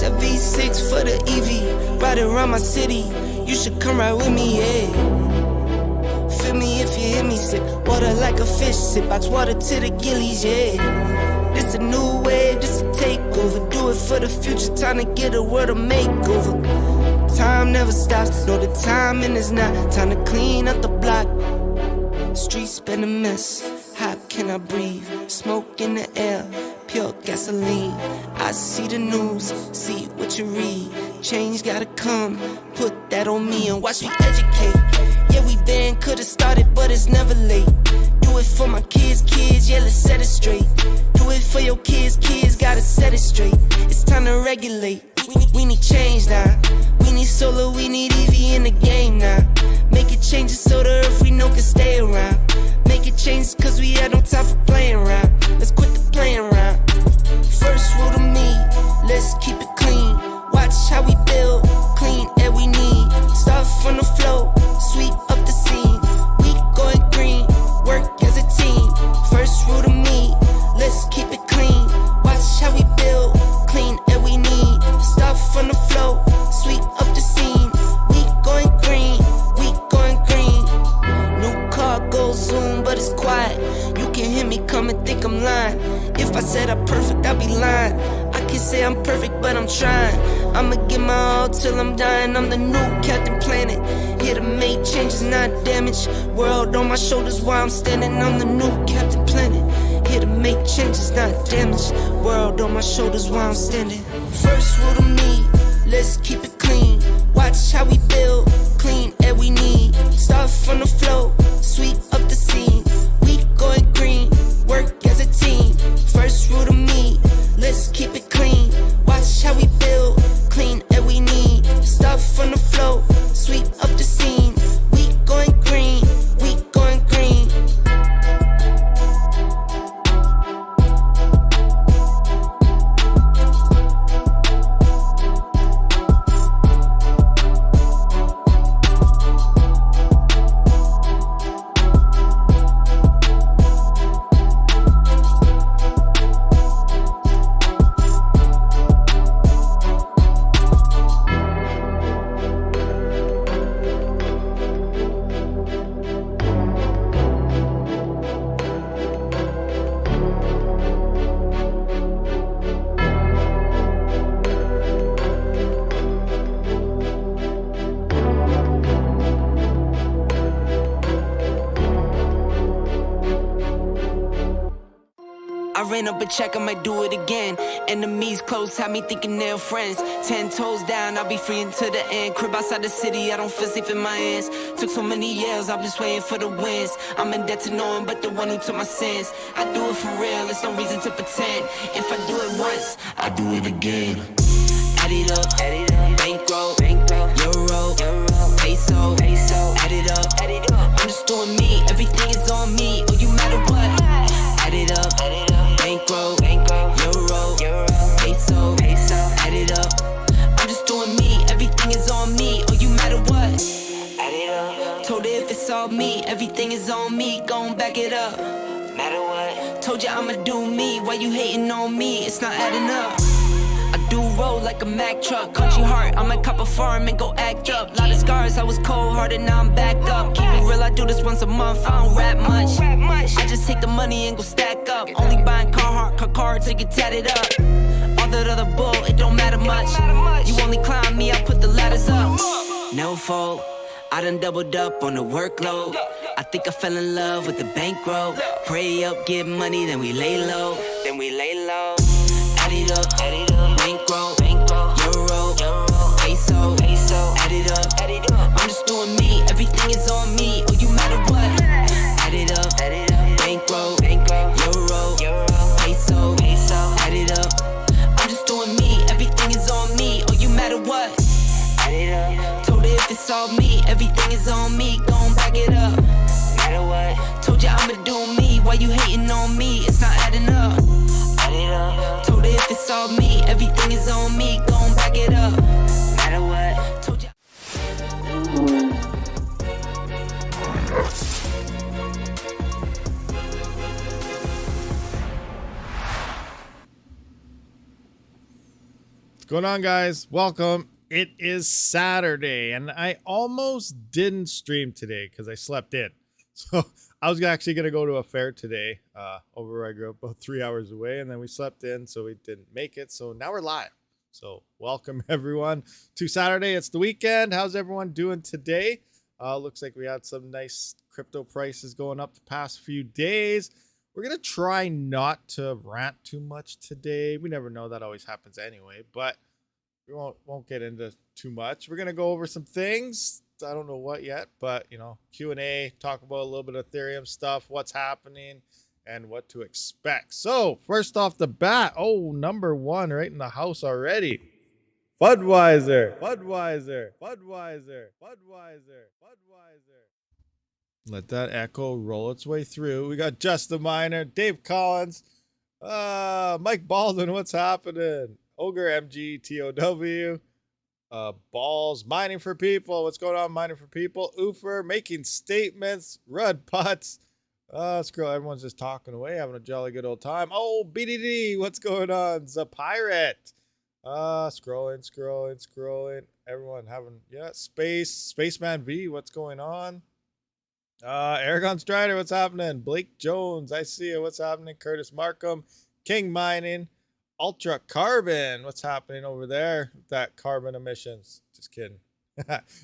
that V6 for the EV, ride around my city. You should come ride with me, yeah. Feel me if you hear me, sip water like a fish, sip box water to the gillies, yeah. This a new wave, this a takeover. Do it for the future, time to get a world a makeover. Time never stops, no the timing is not. Time to clean up the block. Streets been a mess, how can I breathe? Smoke in the air, pure gasoline. I see the news, see what you read. Change gotta come, put that on me and watch me educate. Yeah, we been, could've started, but it's never late. Do it for my kids, yeah, let's set it straight. Do it for your kids, gotta set it straight. It's time to regulate, we need change now. We need solar, we need EV in the game now. Make it changes so the earth we know can stay around. Make it changes cause we had no time for playing around. Let's quit the playing around. First rule to me, let's keep it clean. Watch how we build, clean air we need. Start from the flow, sweep up the scene. We going green, work as a team. First rule to me, let's keep it clean. Watch how we build, clean air we need. Start from the flow, sweep up the scene. We going green, we going green. New car goes zoom, but it's quiet. You can hear me come and think I'm lying. If I said I'm perfect, I'd be lying. I can't say I'm perfect, but I'm trying. I'ma give my all till I'm dying. I'm the new Captain Planet, here to make changes, not damage. World on my shoulders while I'm standing. I'm the new Captain Planet, here to make changes, not damage. World on my shoulders while I'm standing. First rule to me, let's keep it clean. Watch how we build, clean air we need. Start from the flow, sweep up the scene. We going green, work as a team. First rule to me, let's keep it clean. Watch how we build, clean air we need. Start from the flow, sweep up the scene. We going green, we going green. I ran up a check, I might do it again. Enemies close, had me thinking they're friends. 10 toes down, I'll be free until the end. Crib outside the city, I don't feel safe in my hands. Took so many years, I'm just waiting for the wins. I'm in debt to no one but the one who took my sins. I do it for real, there's no reason to pretend. If I do it once, I do it again. Add it up, bankroll, euro, peso, add it up. I'm just doing me, everything is on me. Oh, you matter what? Add it up, bankroll, euro, peso, add it up. I'm just doing me, everything is on me. Oh, you matter what? Add it up. Told her if it's all me, everything is on me. Gon' back it up. Matter what? Told you I'ma do me. Why you hating on me? It's not adding up. I do roll like a Mack truck. Country heart, I might cop a farm and go act up. Lot of scars, I was cold-hearted, now I'm backed up. Keep it real, I do this once a month, I don't rap much. I just take the money and go stack up. Only buying car till you tatted up. All that other bull, it don't matter much. You only climb me, I put the ladders up. No fault, I done doubled up on the workload. I think I fell in love with the bankroll. Pray up, get money, then we lay low. Add it up, bankroll, euro, peso, add it up. I'm just doing me, everything is on me. Oh, you matter what? Add it up, bankroll, euro, peso, add it up. I'm just doing me, everything is on me. Oh, you matter what? Add it up. Told her if it's all me, everything is on me. Gon' back it up. Matter what? Told you I'ma do me. Why you hating on me? It's not adding up. Add it up. Told her if it's all me, everything is on me. Gon' back it up. Matter what? Told you. going on, guys? Welcome. It is Saturday and I almost didn't stream today because I slept in. So I was actually going to go to a fair today over where I grew up, about 3 hours away, and then we slept in, so we didn't make it. So now we're live. So welcome everyone to Saturday. It's the weekend. How's everyone doing today? Looks like we had some nice crypto prices going up the past few days. We're going to try not to rant too much today. We never know. That always happens anyway, but we won't get into too much. We're going to go over some things. I don't know what yet, but, you know, Q&A, talk about a little bit of Ethereum stuff, what's happening, and what to expect. So, first off the bat, number one right in the house already. Budweiser. Let that echo roll its way through. We got Just the Miner, Dave Collins, Mike Baldwin, what's happening? Ogre MG TOW, Balls, Mining for People, what's going on, Mining for People? Oofer, making statements, Rud Putts, scroll, everyone's just talking away, having a jolly good old time. Oh, BDD, what's going on? Zapirate, scrolling, everyone having, Spaceman V, what's going on? Aragon Strider, what's happening? Blake Jones, I see you, what's happening? Curtis Markham, King Mining, Ultra Carbon, what's happening over there with that carbon emissions? Just kidding.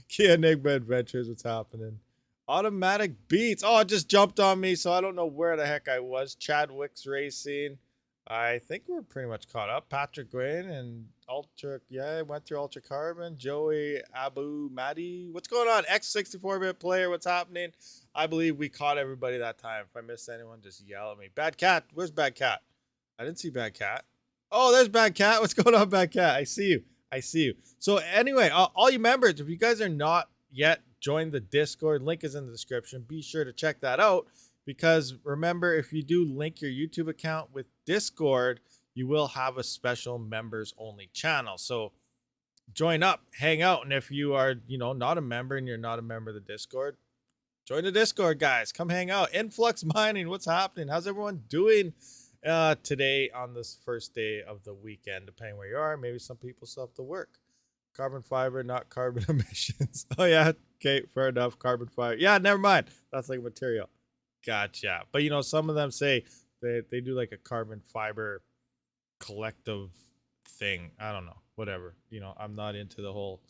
Kia Enigma Adventures, what's happening? Automatic Beats, it just jumped on me, so I don't know where the heck I was. Chadwick's Racing, I think we're pretty much caught up. Patrick Gwynn and Ultra, went through Ultra Carbon. Joey Abu Madi, what's going on? X64-bit player, what's happening? I believe we caught everybody that time. If I missed anyone, just yell at me. Bad Cat, where's Bad Cat? I didn't see Bad Cat. Oh, there's Bad Cat. What's going on, Bad Cat? I see you. So anyway, all you members, if you guys are not yet joined the Discord, link is in the description. Be sure to check that out, because remember, if you do link your YouTube account with Discord, you will have a special members only channel. So join up, hang out. And if you are, not a member and you're not a member of the Discord, join the Discord, guys. Come hang out. Influx Mining, what's happening? How's everyone doing today on this first day of the weekend, depending where you are? Maybe some people still have to work. Carbon fiber, not carbon emissions. Oh, yeah. Okay, fair enough. Carbon fiber. Yeah, never mind. That's like material. Gotcha. But, some of them say they do like a carbon fiber collective thing. I don't know. Whatever. I'm not into the whole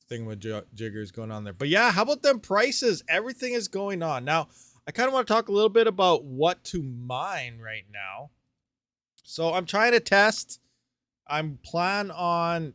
thing with jiggers going on there. But yeah, how about them prices? Everything is going on. Now, I kind of want to talk a little bit about what to mine right now. So I'm trying to test. I'm plan on,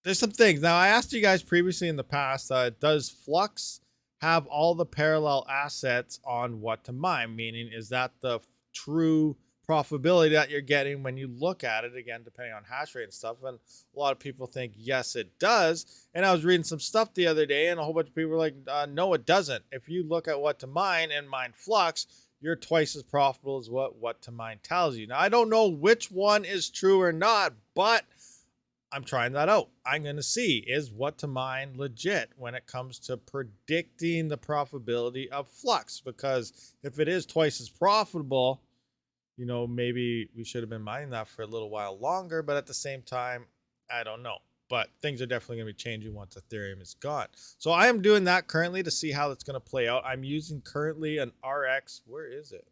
there's some things. Now, I asked you guys previously in the past, does Flux have all the parallel assets on what to mine? Meaning, is that the true profitability that you're getting when you look at it, again, depending on hash rate and stuff? And a lot of people think, yes, it does. And I was reading some stuff the other day, and a whole bunch of people were like, no, it doesn't. If you look at what to mine and mine Flux, you're twice as profitable as what to mine tells you. Now, I don't know which one is true or not, but I'm trying that out. I'm going to see, is what to mine legit when it comes to predicting the profitability of Flux? Because if it is twice as profitable, maybe we should have been mining that for a little while longer, but at the same time, I don't know. But things are definitely going to be changing once Ethereum is gone. So I am doing that currently to see how that's going to play out. I'm using currently an RX. Where is it?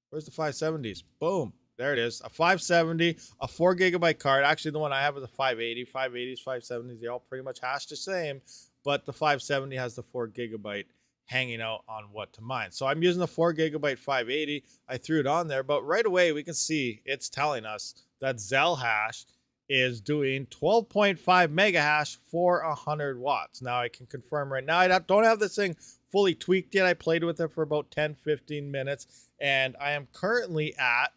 Where's the 570s? Boom. There it is. A 570, a 4 gigabyte card. Actually, the one I have is a 580. 580s, 570s, they all pretty much hash the same. But the 570 has the 4 gigabyte hanging out on what to mine. So I'm using the 4 gigabyte 580. I threw it on there, but right away we can see it's telling us that Zell hash is doing 12.5 mega hash for 100 watts. Now I can confirm right now, I don't have this thing fully tweaked yet. I played with it for about 10-15 minutes, and I am currently at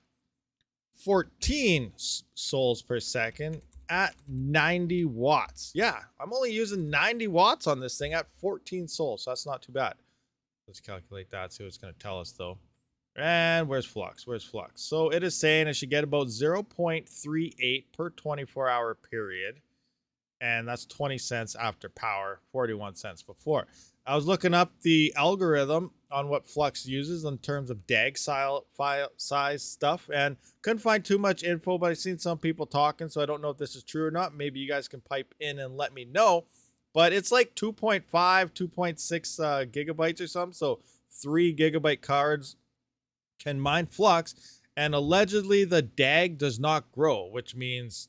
14 souls per second at 90 watts. Yeah, I'm only using 90 watts on this thing at 14 souls, so that's not too bad. Let's calculate that, see what it's going to tell us though. And where's Flux? So it is saying I should get about 0.38 per 24-hour period, and that's 20 cents after power, 41 cents before. I was looking up the algorithm. on what Flux uses in terms of DAG file size stuff, and couldn't find too much info, but I've seen some people talking, so I don't know if this is true or not. Maybe you guys can pipe in and let me know. But it's like 2.5, 2.6 gigabytes or something. So 3 gigabyte cards can mine Flux, and allegedly the DAG does not grow, which means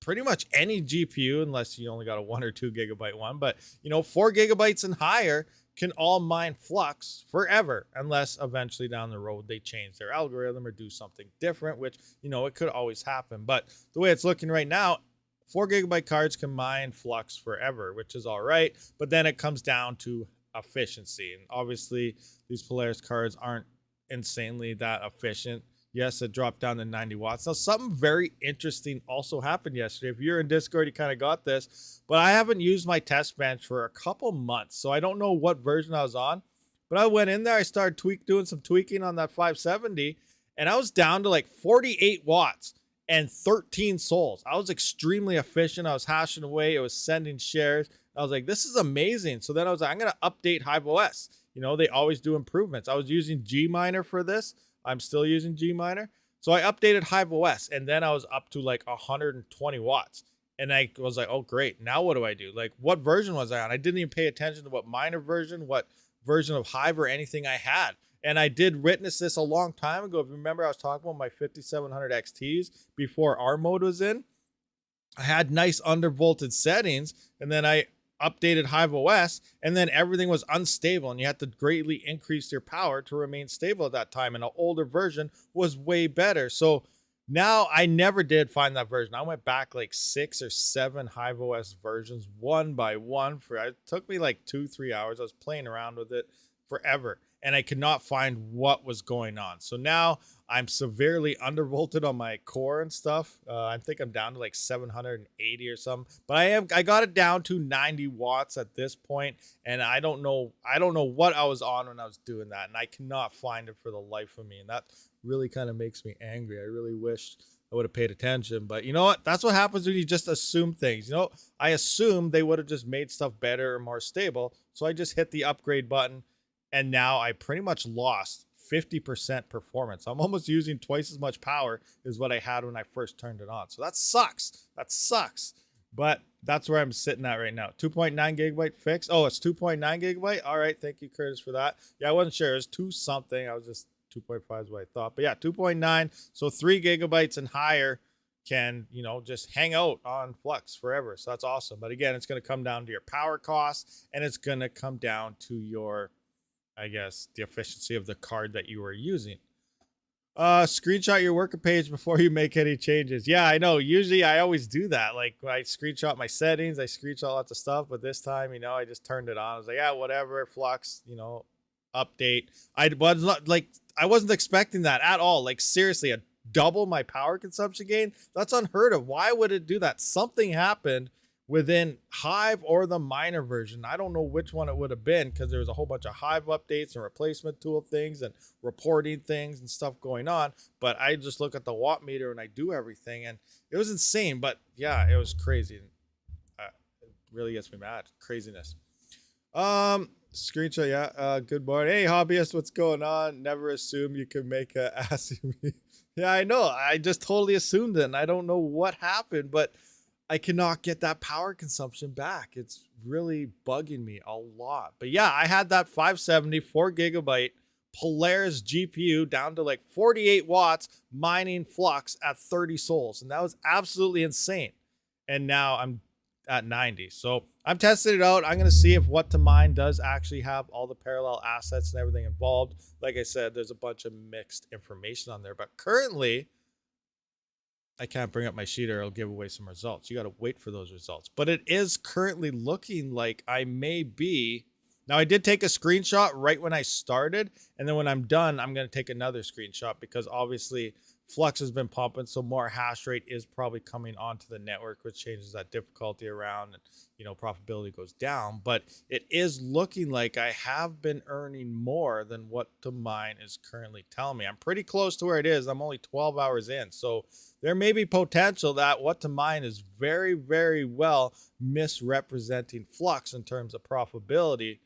pretty much any GPU, unless you only got a 1 or 2 gigabyte one, but 4 gigabytes and higher can all mine Flux forever, unless eventually down the road they change their algorithm or do something different, which it could always happen. But the way it's looking right now, 4 gigabyte cards can mine Flux forever, which is all right. But then it comes down to efficiency, and obviously these Polaris cards aren't insanely that efficient. Yes, it dropped down to 90 watts. Now, something very interesting also happened yesterday. If you're in Discord, you kind of got this, but I haven't used my test bench for a couple months, so I don't know what version I was on. But I went in there, I started doing some tweaking on that 570, and I was down to like 48 watts and 13 souls. I was extremely efficient. I was hashing away. It was sending shares. I was like, this is amazing. So then I was like, I'm going to update HiveOS. They always do improvements. I was using GMiner for this. I'm still using GMiner. So I updated HiveOS, and then I was up to like 120 watts. And I was like, oh, great. Now what do I do? Like, what version was I on? I didn't even pay attention to what miner version, what version of Hive or anything I had. And I did witness this a long time ago. If you remember, I was talking about my 5700 XTs before R mode was in. I had nice undervolted settings, and then I updated HiveOS, and then everything was unstable, and you had to greatly increase your power to remain stable at that time. And an older version was way better. So now I never did find that version. I went back like 6 or 7 HiveOS versions one by one. It took me like 2-3 hours. I was playing around with it forever, and I could not find what was going on. So now I'm severely undervolted on my core and stuff. I think I'm down to like 780 or something, but I got it down to 90 watts at this point, and I don't know what I was on when I was doing that, and I cannot find it for the life of me, and that really kind of makes me angry. I really wish I would have paid attention, but you know what? That's what happens when you just assume things. I assumed they would have just made stuff better or more stable, so I just hit the upgrade button, and now I pretty much lost 50% performance. I'm almost using twice as much power as what I had when I first turned it on. So that sucks. That sucks. But that's where I'm sitting at right now. 2.9 gigabyte fix. Oh, it's 2.9 gigabyte. All right. Thank you, Curtis, for that. Yeah, I wasn't sure. It was 2 something. I was just 2.5 is what I thought. But yeah, 2.9. So 3 gigabytes and higher can, just hang out on Flux forever. So that's awesome. But again, it's going to come down to your power costs, and it's going to come down to your, I guess, the efficiency of the card that you are using. Screenshot your worker page before you make any changes. Yeah, I know. Usually I always do that. Like, when I screenshot my settings, I screenshot lots of stuff. But this time, I just turned it on. I was like, yeah, whatever, Flux, update. I wasn't expecting that at all. Like, seriously, a double my power consumption gain? That's unheard of. Why would it do that? Something happened within Hive or the miner version. I don't know which one it would have been, because there was a whole bunch of Hive updates and replacement tool things and reporting things and stuff going on. But I just look at the watt meter and I do everything, and it was insane. But yeah, it was crazy. It really gets me mad. Craziness. Screenshot. Yeah. Good morning. Hey, hobbyist, what's going on? Never assume you can make a ASIC. Yeah, I know. I just totally assumed it, and I don't know what happened, but I cannot get that power consumption back. It's really bugging me a lot. But yeah, I had that 570 4 gigabyte Polaris GPU down to like 48 watts mining Flux at 30 souls. And that was absolutely insane. And now I'm at 90. So I'm testing it out. I'm going to see if what to mine does actually have all the parallel assets and everything involved. Like I said, there's a bunch of mixed information on there. But currently, I can't bring up my sheet or it'll give away some results. You got to wait for those results. But it is currently looking like I may be. Now, I did take a screenshot right when I started. And then when I'm done, I'm going to take another screenshot, because obviously Flux has been pumping. So more hash rate is probably coming onto the network, which changes that difficulty around, and, profitability goes down. But it is looking like I have been earning more than what to mine is currently telling me. I'm pretty close to where it is. I'm only 12 hours in. So there may be potential that what to mine is very, very well misrepresenting Flux in terms of profitability.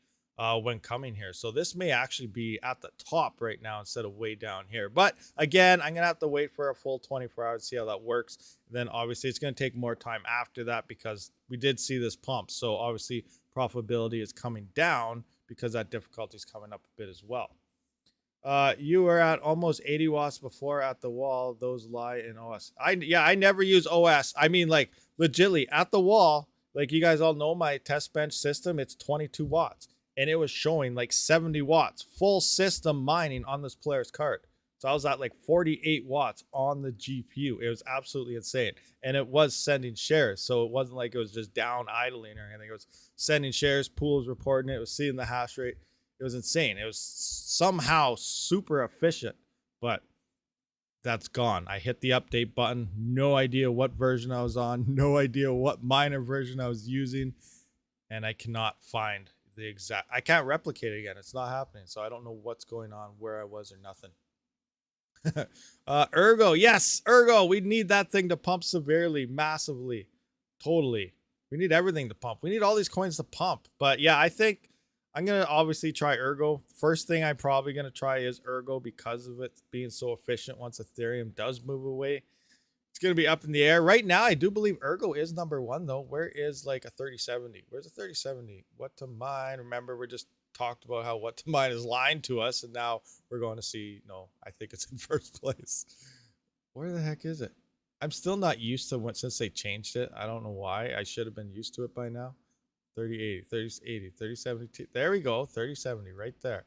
when coming here. So this may actually be at the top right now instead of way down here. But again, I'm gonna have to wait for a full 24 hours to see how that works. Then obviously it's gonna take more time after that because we did see this pump. So obviously profitability is coming down because that difficulty is coming up a bit as well. You were at almost 80 watts before at the wall. Those lie in OS. I never use OS. I mean, like legitly at the wall. Like you guys all know, my test bench system, it's 22 watts, and it was showing like 70 watts full system mining on this player's card. So I was at like 48 watts on the GPU. It was absolutely insane, and it was sending shares. So it wasn't like it was just down idling or anything. It was sending shares. Pool was reporting it. It was seeing the hash rate. It was insane. It was somehow super efficient, but that's gone. I hit the update button. No idea what version I was on. No idea what miner version I was using. And I cannot find the exact... I can't replicate it again. It's not happening. So I don't know what's going on, where I was or nothing. Ergo. Yes, Ergo. We need that thing to pump severely, massively. Totally. We need everything to pump. We need all these coins to pump. But yeah, I think... I'm going to obviously try Ergo. First thing I'm probably going to try is Ergo because of it being so efficient once Ethereum does move away. It's going to be up in the air. Right now, I do believe Ergo is #1, though. Where is like a 3070? Where's a 3070? What to mine? Remember, we just talked about how what to mine is lying to us, and now we're going to see, no, I think it's in first place. Where the heck is it? I'm still not used to what since they changed it. I don't know why. I should have been used to it by now. 3080, 3080, 3070. There we go. 3070 right there.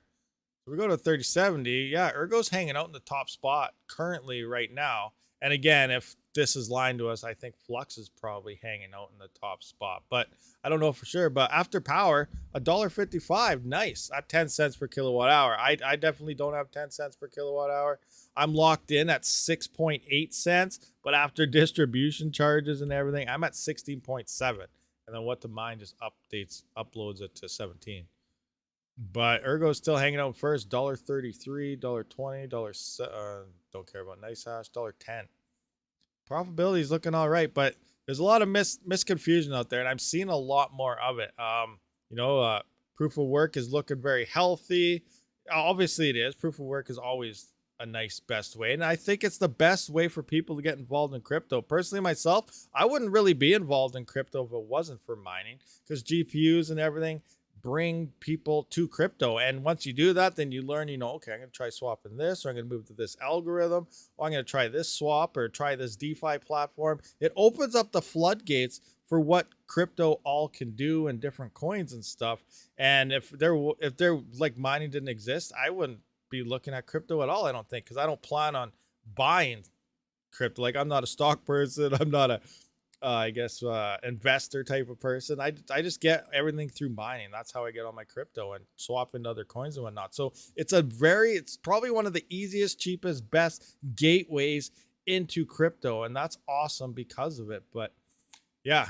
So we go to 3070. Yeah, Ergo's hanging out in the top spot currently right now. And again, if this is lying to us, I think Flux is probably hanging out in the top spot. But I don't know for sure. But after power, $1.55. Nice. At 10 cents per kilowatt hour. I definitely don't have 10 cents per kilowatt hour. I'm locked in at 6.8 cents. But after distribution charges and everything, I'm at 16.7. And then what to mine just uploads it to 17. But Ergo's still hanging out first. $1.33, $1.20, don't care about nice hash, $1.10. Profitability is looking all right, but there's a lot of misconfusion out there, and I'm seeing a lot more of it. Proof of work is looking very healthy. Obviously it is. Proof of work is always a nice best way, and I think it's the best way for people to get involved in crypto. Personally, myself, I wouldn't really be involved in crypto if it wasn't for mining, because GPUs and everything bring people to crypto. And once you do that, then you learn, okay, I'm going to try swapping this, or I'm going to move to this algorithm, or I'm going to try this swap or try this DeFi platform. It opens up the floodgates for what crypto all can do and different coins and stuff. And if they're like mining didn't exist, I wouldn't be looking at crypto at all, I don't think, because I don't plan on buying crypto. Like, I'm not a stock person. I'm not a investor type of person. I just get everything through mining. That's how I get all my crypto and swap into other coins and whatnot. So it's probably one of the easiest, cheapest, best gateways into crypto, and that's awesome because of it. But yeah,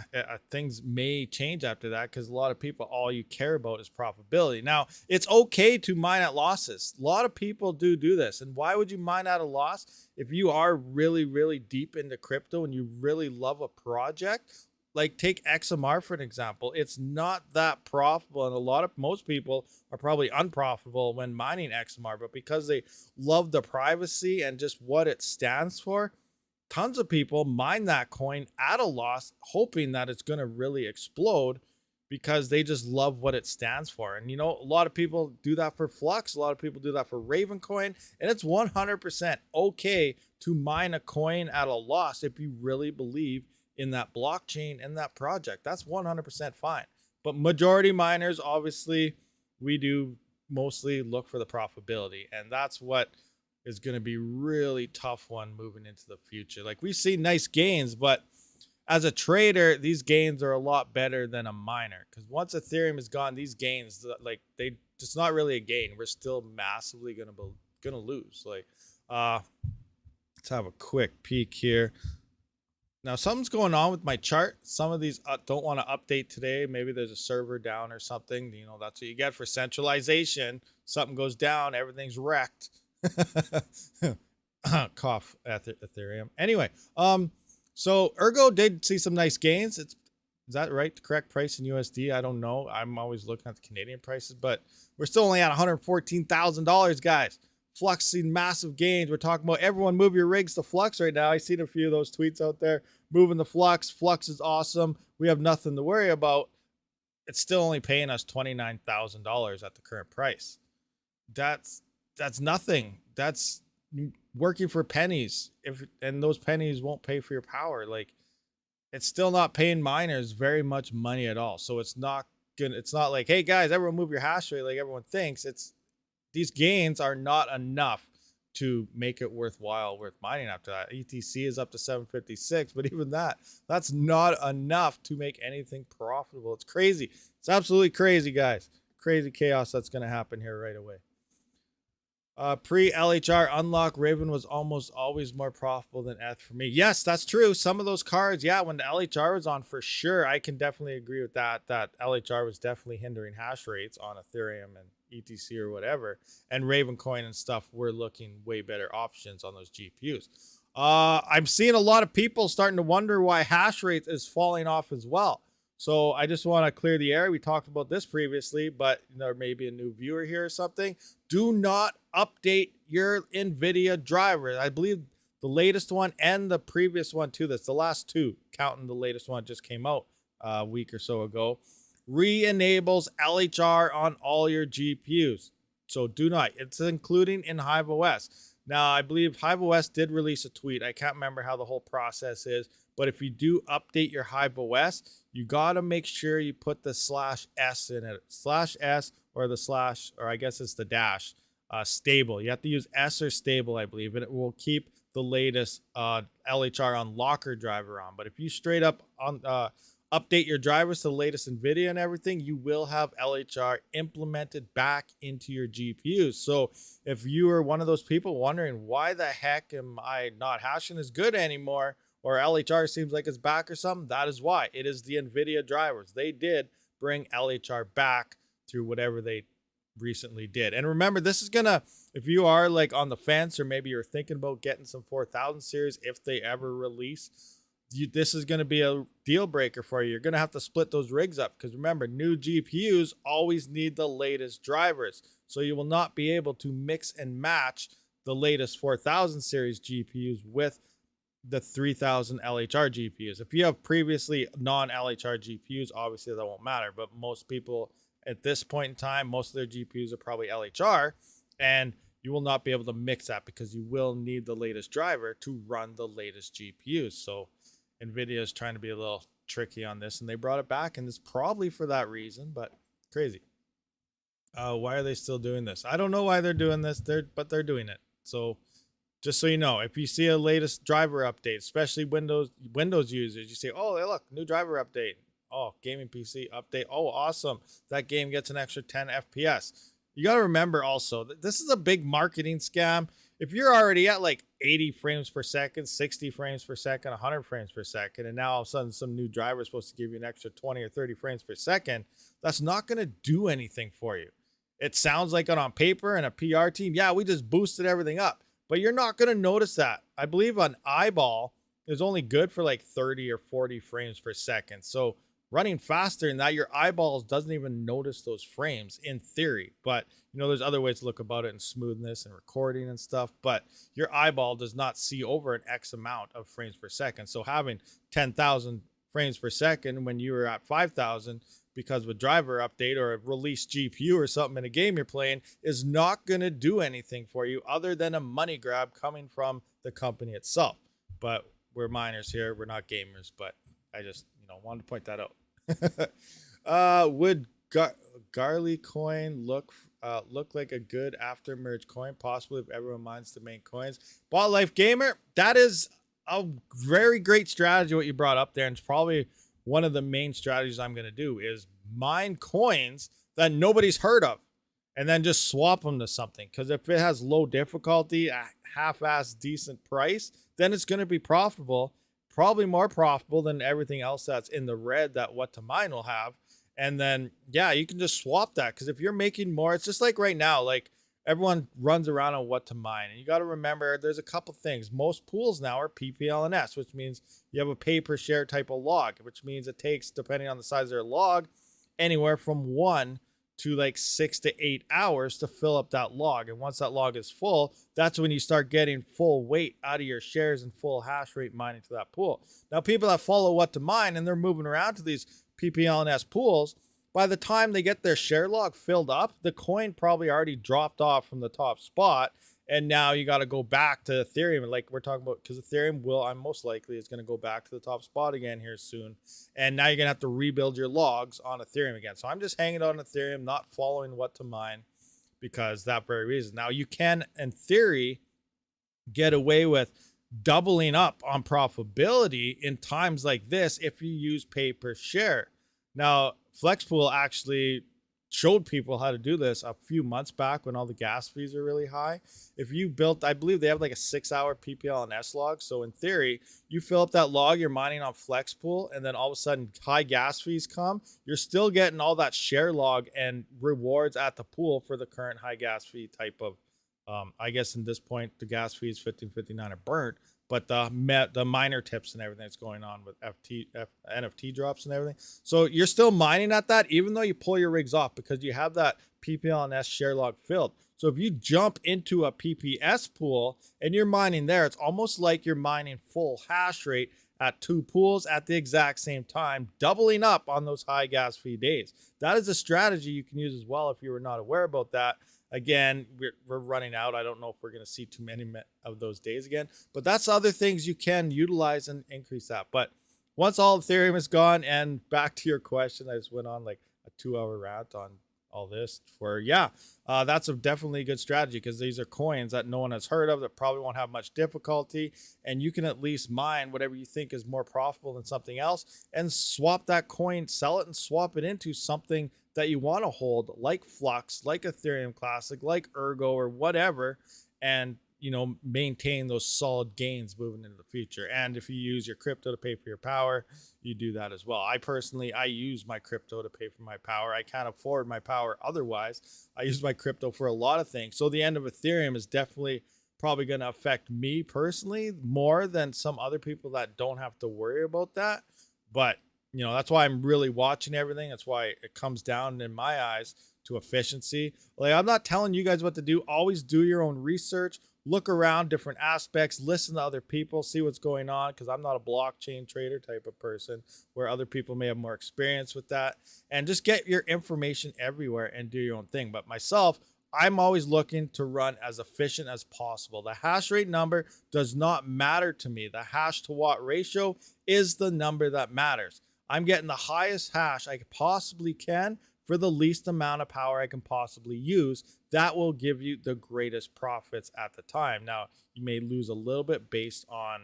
things may change after that, because a lot of people, all you care about is profitability. Now, it's okay to mine at losses. A lot of people do this. And why would you mine at a loss? If you are really, really deep into crypto and you really love a project, like take XMR for an example, it's not that profitable. And most people are probably unprofitable when mining XMR, but because they love the privacy and just what it stands for, tons of people mine that coin at a loss, hoping that it's going to really explode because they just love what it stands for. And, a lot of people do that for Flux. A lot of people do that for Ravencoin. And it's 100% okay to mine a coin at a loss if you really believe in that blockchain and that project. That's 100% fine. But majority miners, obviously, we do mostly look for the profitability. And that's what is going to be really tough one moving into the future. Like, we've seen nice gains, but as a trader, these gains are a lot better than a miner, because once Ethereum is gone, these gains, like, it's not really a gain. We're still massively gonna lose. Like, let's have a quick peek here. Now, something's going on with my chart. Some of these don't want to update today. Maybe there's a server down or something. That's what you get for centralization. Something goes down, everything's wrecked. Cough at Ethereum. Anyway, so Ergo did see some nice gains. It's Is that right? The correct price in USD? I don't know. I'm always looking at the Canadian prices, but we're still only at $114,000, guys. Flux seen massive gains. We're talking about everyone move your rigs to Flux right now. I seen a few of those tweets out there moving the Flux. Flux is awesome. We have nothing to worry about. It's still only paying us $29,000 at the current price. That's nothing. That's working for pennies. And those pennies won't pay for your power. Like, it's still not paying miners very much money at all. So it's not like, hey guys, everyone move your hash rate like everyone thinks. These gains are not enough to make it worth mining after that. ETC is up to 756, but even that's not enough to make anything profitable. It's crazy. It's absolutely crazy, guys. Crazy chaos that's going to happen here right away. Pre-LHR unlock, Raven was almost always more profitable than ETH for me. Yes, that's true. Some of those cards, yeah, when the LHR was on, for sure, I can definitely agree with that. That LHR was definitely hindering hash rates on Ethereum and ETC or whatever. And Raven coin and stuff were looking way better options on those GPUs. I'm seeing a lot of people starting to wonder why hash rate is falling off as well. So I just want to clear the air. We talked about this previously, but there may be a new viewer here or something. Do not update your NVIDIA driver. I believe the latest one and the previous one too. That's the last two, counting the latest one just came out a week or so ago. Re-enables LHR on all your GPUs. So do not. It's including in HiveOS. Now, I believe HiveOS did release a tweet. I can't remember how the whole process is, but if you do update your HiveOS, you got to make sure you put the /s in it. /s or the / or I guess it's the dash stable. You have to use S or stable, I believe, and it will keep the latest LHR on locker driver on. But if you straight up on update your drivers to the latest NVIDIA and everything, you will have LHR implemented back into your GPUs. So if you are one of those people wondering why the heck am I not hashing as good anymore, or LHR seems like it's back or something, that is why. It is the NVIDIA drivers. They did bring LHR back through whatever they recently did. And remember, this is gonna, if you are like on the fence, or maybe you're thinking about getting some 4000 series if they ever release, this is going to be a deal breaker for you. You're going to have to split those rigs up, because remember, new GPUs always need the latest drivers. So you will not be able to mix and match the latest 4000 series GPUs with the 3000 LHR GPUs. If you have previously non-LHR GPUs, obviously that won't matter. But most people at this point in time, most of their GPUs are probably LHR, and you will not be able to mix that because you will need the latest driver to run the latest GPUs. So NVIDIA is trying to be a little tricky on this, and they brought it back, and it's probably for that reason, but crazy. Why are they still doing this? I don't know why they're doing this, but they're doing it. So just so you know, if you see a latest driver update, especially Windows users, you say, oh, hey, look, new driver update. Oh, gaming PC update. Oh, awesome. That game gets an extra 10 FPS. You got to remember also that this is a big marketing scam. If you're already at like 80 frames per second, 60 frames per second, 100 frames per second, and now all of a sudden some new driver is supposed to give you an extra 20 or 30 frames per second, that's not going to do anything for you. It sounds like it on paper and a PR team. Yeah, we just boosted everything up, but you're not going to notice that. I believe an eyeball is only good for like 30 or 40 frames per second. So running faster than that, your eyeballs doesn't even notice those frames in theory. But you know, there's other ways to look about it, and smoothness and recording and stuff, but your eyeball does not see over an X amount of frames per second. So having 10,000 frames per second when you were at 5,000 because of a driver update or a released GPU or something in a game you're playing is not going to do anything for you other than a money grab coming from the company itself. But we're miners here, we're not gamers, but I just, wanted to point that out. Would Garley coin look like a good after merge coin, possibly if everyone mines the main coins? Bot Life Gamer, that is a very great strategy what you brought up there, and it's probably one of the main strategies I'm going to do is mine coins that nobody's heard of and then just swap them to something, because if it has low difficulty, a half-ass decent price, then it's going to be profitable. Probably more profitable than everything else that's in the red that What to Mine will have. And then, yeah, you can just swap that, because if you're making more, it's just like right now, like everyone runs around on what to mine. And you got to remember, there's a couple things. Most pools now are PPLNS, which means you have a pay per share type of log, which means it takes, depending on the size of their log, anywhere from 1 to like 6 to 8 hours to fill up that log. And once that log is full, that's when you start getting full weight out of your shares and full hash rate mining to that pool. Now, people that follow what to mine and they're moving around to these PPLNS pools, by the time they get their share log filled up, the coin probably already dropped off from the top spot. And now you got to go back to Ethereum. Like we're talking about, because Ethereum I'm most likely is going to go back to the top spot again here soon. And now you're going to have to rebuild your logs on Ethereum again. So I'm just hanging on Ethereum, not following what to mine because that very reason. Now you can, in theory, get away with doubling up on profitability in times like this if you use pay per share. Now, Flexpool actually showed people how to do this a few months back when all the gas fees are really high. If you built, I believe they have like a 6-hour PPLNS log. So in theory, you fill up that log, you're mining on Flexpool, and then all of a sudden high gas fees come. You're still getting all that share log and rewards at the pool for the current high gas fee type of, I guess in this point, the gas fees 1559 are burnt. But the miner tips and everything that's going on with NFT drops and everything. So you're still mining at that, even though you pull your rigs off because you have that PPLNS share log filled. So if you jump into a PPS pool and you're mining there, it's almost like you're mining full hash rate at 2 pools at the exact same time, doubling up on those high gas fee days. That is a strategy you can use as well if you were not aware about that. Again, we're running out. I don't know if we're going to see too many of those days again, but that's other things you can utilize and increase that. But once all Ethereum is gone, and back to your question, I just went on like a 2-hour rant on all this for, that's definitely a good strategy because these are coins that no one has heard of that probably won't have much difficulty. And you can at least mine whatever you think is more profitable than something else and swap that coin, sell it and swap it into something that you want to hold, like Flux, like Ethereum Classic, like Ergo or whatever, and maintain those solid gains moving into the future. And if you use your crypto to pay for your power, you do that as well. I use my crypto to pay for my power. I can't afford my power otherwise. I use my crypto for a lot of things. So the end of Ethereum is definitely probably going to affect me personally more than some other people that don't have to worry about that. But that's why I'm really watching everything. That's why it comes down in my eyes to efficiency. Like, I'm not telling you guys what to do. Always do your own research, look around different aspects, listen to other people, see what's going on. Cause I'm not a blockchain trader type of person where other people may have more experience with that, and just get your information everywhere and do your own thing. But myself, I'm always looking to run as efficient as possible. The hash rate number does not matter to me. The hash to watt ratio is the number that matters. I'm getting the highest hash I possibly can for the least amount of power I can possibly use. That will give you the greatest profits at the time. Now, you may lose a little bit based on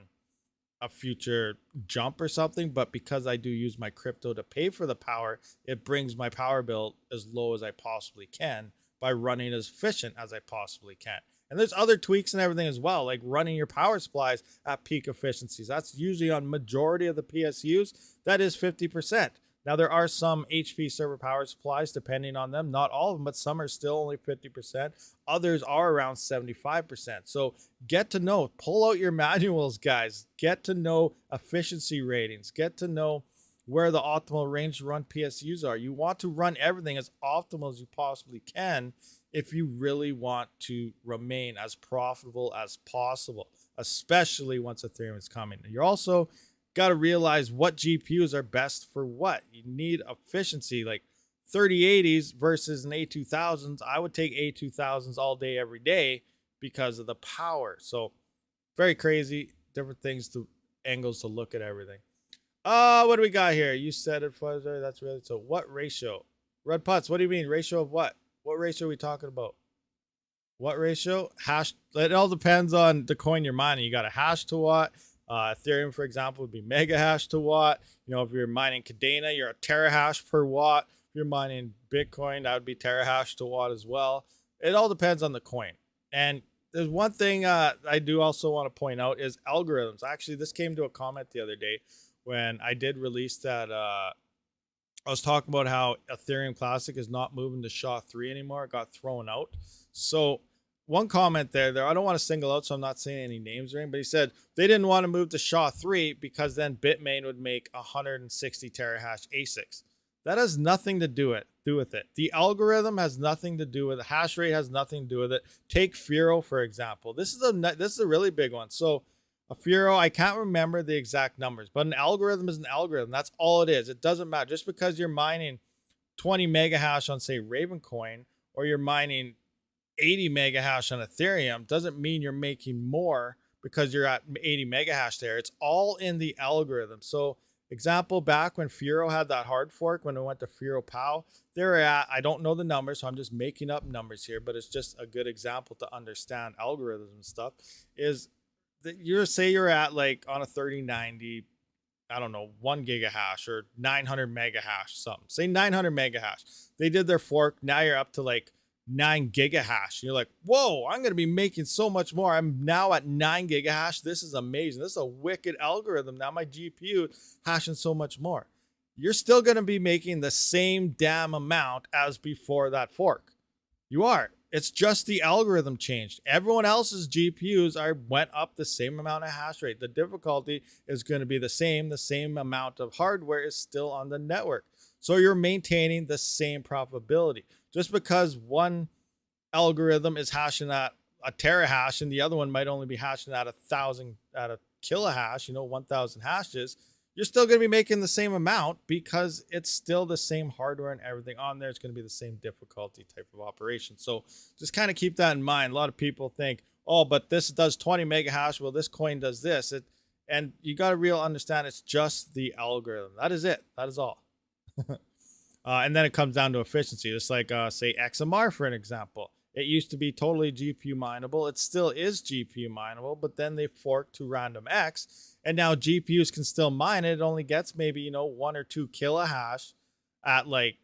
a future jump or something, but because I do use my crypto to pay for the power, it brings my power bill as low as I possibly can by running as efficient as I possibly can. And there's other tweaks and everything as well, like running your power supplies at peak efficiencies. That's usually on majority of the PSUs. That is 50%. Now, there are some HP server power supplies, depending on them. Not all of them, but some are still only 50%. Others are around 75%. So get to know, pull out your manuals, guys. Get to know efficiency ratings. Get to know where the optimal range to run PSUs are. You want to run everything as optimal as you possibly can if you really want to remain as profitable as possible, especially once Ethereum is coming. You're also got to realize what GPUs are best for what. You need efficiency, like 3080s versus an A2000s. I would take A2000s all day, every day because of the power. So very crazy, different things to angles to look at everything. What do we got here? You said it, Fuzzer. That's really, so what ratio? Red Putts, what do you mean? Ratio of what? What ratio are we talking about? What ratio? Hash. It all depends on the coin you're mining. You got a hash to watt. Ethereum, for example, would be mega hash to watt. If you're mining Cadena, you're a terahash per watt. If you're mining Bitcoin, that would be terahash to watt as well. It all depends on the coin. And there's one thing I do also want to point out is algorithms. Actually, this came to a comment the other day when I did release that. I was talking about how Ethereum Classic is not moving to SHA-3 anymore. It got thrown out. So one comment there. I don't want to single out, so I'm not saying any names or anything, but he said they didn't want to move to SHA-3 because then Bitmain would make 160 terahash ASICs. That has nothing to do with it. The algorithm has nothing to do with it. Hash rate has nothing to do with it. Take Firo, for example. This is a really big one. So a Firo, I can't remember the exact numbers, but an algorithm is an algorithm. That's all it is. It doesn't matter. Just because you're mining 20 mega hash on, say, Ravencoin, or you're mining 80 mega hash on Ethereum, doesn't mean you're making more because you're at 80 mega hash there. It's all in the algorithm. So example, back when Firo had that hard fork, when it went to Firo POW, they were at, I don't know the numbers, so I'm just making up numbers here, but it's just a good example to understand algorithms and stuff, is that you're at like on a 3090, I don't know, 1 gigahash or 900 mega hash, something. Say 900 mega hash. They did their fork. Now you're up to like 9 gigahash. You're like, whoa, I'm going to be making so much more. I'm now at 9 gigahash. This is amazing. This is a wicked algorithm. Now my GPU hashing so much more. You're still going to be making the same damn amount as before that fork. You are. It's just the algorithm changed. Everyone else's GPUs went up the same amount of hash rate. The difficulty is going to be the same. The same amount of hardware is still on the network. So you're maintaining the same probability. Just because one algorithm is hashing at a terahash and the other one might only be hashing at 1,000 at a kilohash, 1,000 hashes, you're still going to be making the same amount because it's still the same hardware and everything on there. It's going to be the same difficulty type of operation. So just kind of keep that in mind. A lot of people think, oh, but this does 20 mega hash. Well, this coin does this. And you got to understand it's just the algorithm. That is it. That is all. And then it comes down to efficiency. Just like, say, XMR, for an example. It used to be totally GPU mineable. It still is GPU mineable, but then they forked to RandomX. And now GPUs can still mine it. It only gets maybe, 1 or 2 kilohash at like,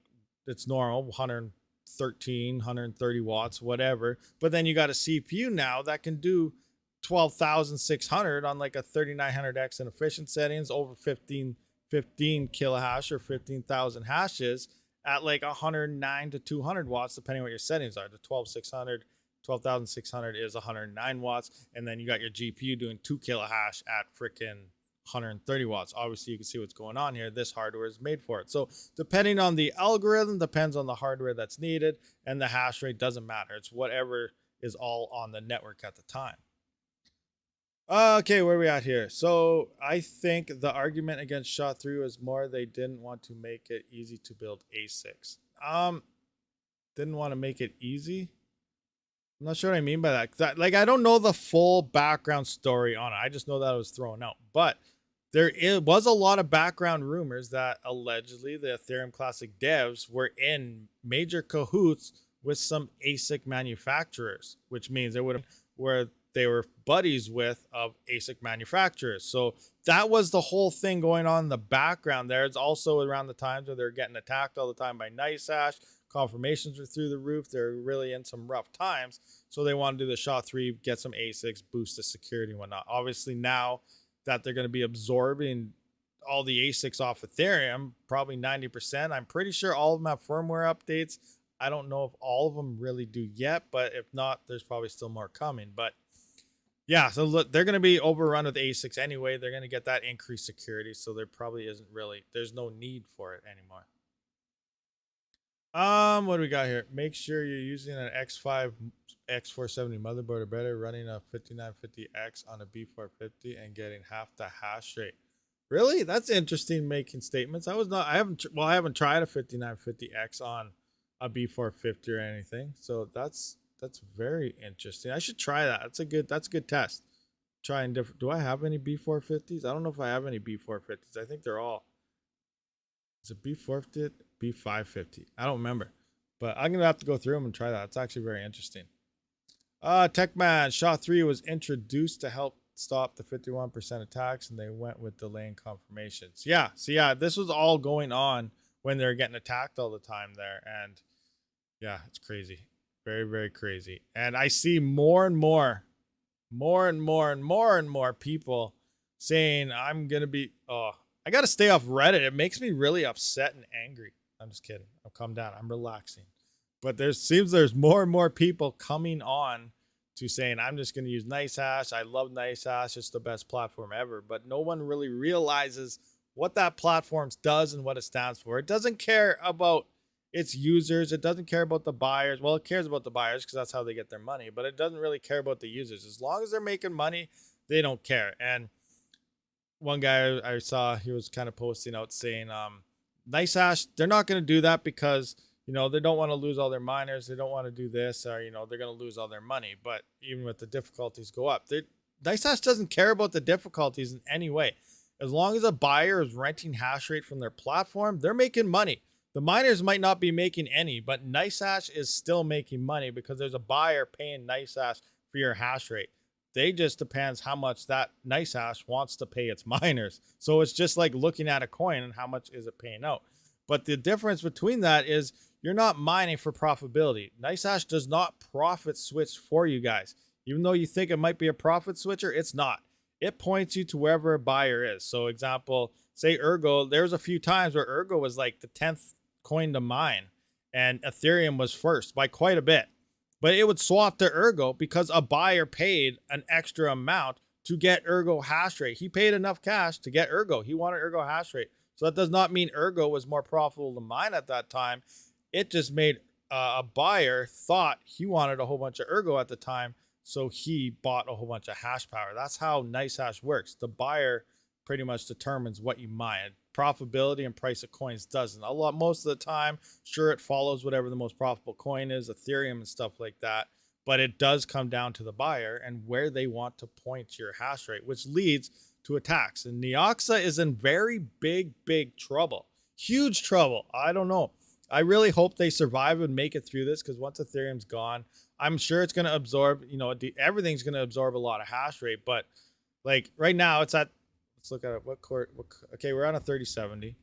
it's normal, 113, 130 watts, whatever. But then you got a CPU now that can do 12,600 on like a 3900X in efficient settings over 15 kilohash or 15,000 hashes at like 109 to 200 watts, depending what your settings are. The 12,600 is 109 watts. And then you got your GPU doing 2 kilohash at freaking 130 watts. Obviously, you can see what's going on here. This hardware is made for it. So depending on the algorithm, depends on the hardware that's needed, and the hash rate doesn't matter. It's whatever is all on the network at the time. Okay, where are we at here? So I think the argument against SHA-3 was more they didn't want to make it easy to build ASICs. Didn't want to make it easy. I'm not sure what I mean by that. Like, I don't know the full background story on it. I just know that it was thrown out. But there was a lot of background rumors that allegedly the Ethereum Classic devs were in major cahoots with some ASIC manufacturers, which means they were buddies with of ASIC manufacturers. So that was the whole thing going on in the background there. It's also around the times where they're getting attacked all the time by NightSash. Confirmations were through the roof. They're really in some rough times. So they want to do the SHA-3, get some ASICs, boost the security and whatnot. Obviously now that they're going to be absorbing all the ASICs off Ethereum, probably 90%. I'm pretty sure all of them have firmware updates. I don't know if all of them really do yet, but if not, there's probably still more coming. But yeah, so look, they're going to be overrun with ASICs anyway. They're going to get that increased security, so there probably isn't really, there's no need for it anymore. What do we got here? Make sure you're using an X5 X470 motherboard or better, running a 5950X on a B450 and getting half the hash rate. Really? That's interesting making statements. I haven't tried a 5950X on a B450 or anything. So that's very interesting. I should try that. That's a good test. Trying different. Do I have any B450s? I don't know if I have any B450s. I think they're all. Is it B450? B550? I don't remember. But I'm going to have to go through them and try that. It's actually very interesting. Techman, SHA-3 was introduced to help stop the 51% attacks, and they went with delaying confirmations. Yeah. So yeah, this was all going on when they're getting attacked all the time there. And yeah, it's crazy. Very, very crazy. And I see more and more people saying I'm going to be, I got to stay off Reddit. It makes me really upset and angry. I'm just kidding. I'll calm down. I'm relaxing. But there's more and more people coming on to saying, I'm just going to use NiceHash. I love NiceHash. It's the best platform ever. But no one really realizes what that platform does and what it stands for. It doesn't care about its users. It doesn't care about the buyers. Well, it cares about the buyers because that's how they get their money. But it doesn't really care about the users. As long as they're making money, they don't care. And one guy I saw, he was kind of posting out saying, NiceHash, they're not going to do that because, you know, they don't want to lose all their miners. They don't want to do this, or, you know, they're going to lose all their money. But even with the difficulties go up, NiceHash doesn't care about the difficulties in any way. As long as a buyer is renting hash rate from their platform, they're making money. The miners might not be making any, but NiceHash is still making money because there's a buyer paying NiceHash for your hash rate. They just depends how much that NiceHash wants to pay its miners. So it's just like looking at a coin and how much is it paying out. But the difference between that is you're not mining for profitability. NiceHash does not profit switch for you guys. Even though you think it might be a profit switcher, it's not. It points you to wherever a buyer is. So example, say Ergo, there's a few times where Ergo was like the 10th coin to mine and Ethereum was first by quite a bit. But it would swap to Ergo because a buyer paid an extra amount to get Ergo hash rate. He paid enough cash to get Ergo. He wanted Ergo hash rate. So that does not mean Ergo was more profitable to mine at that time. It just made a buyer thought he wanted a whole bunch of Ergo at the time. So he bought a whole bunch of hash power. That's how NiceHash works. The buyer pretty much determines what you mine. Profitability and price of coins doesn't. Most of the time, sure, it follows whatever the most profitable coin is, Ethereum and stuff like that. But it does come down to the buyer and where they want to point your hash rate, which leads to attacks. And Neoxa is in very big trouble. Huge trouble. I don't know. I really hope they survive and make it through this because once Ethereum's gone, I'm sure it's going to absorb, you know, everything's going to absorb a lot of hash rate. But like right now it's at, let's look at it. Okay, we're on a 3070.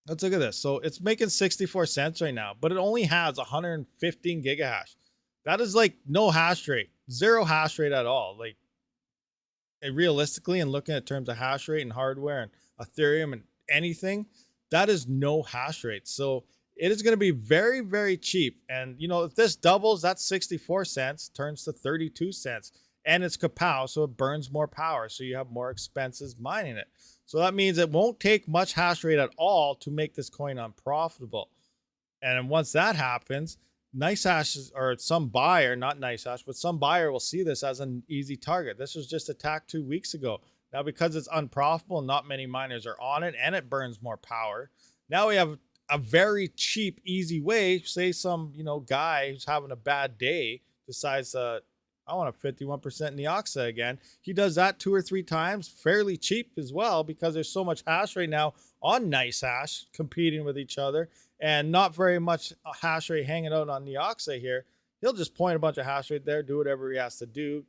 Let's look at this. So it's making 64 cents right now, but it only has 115 gigahash. That is like no hash rate, zero hash rate at all. Like realistically, and looking at terms of hash rate and hardware and Ethereum and anything, that is no hash rate. So it is going to be very cheap. And you know, if this doubles, that's 64 cents turns to 32 cents. And it's kapow, so it burns more power. So you have more expenses mining it. So that means it won't take much hash rate at all to make this coin unprofitable. And once that happens, NiceHash or some buyer, not NiceHash, but some buyer will see this as an easy target. This was just attacked 2 weeks ago. Now, because it's unprofitable, not many miners are on it, and it burns more power. Now we have a very cheap, easy way. Say some, you know, guy who's having a bad day decides I want a 51% Neoxa again. He does that 2 or 3 times, fairly cheap as well, because there's so much hash rate now on NiceHash competing with each other and not very much hash rate hanging out on Neoxa here. He'll just point a bunch of hash rate there, do whatever he has to do,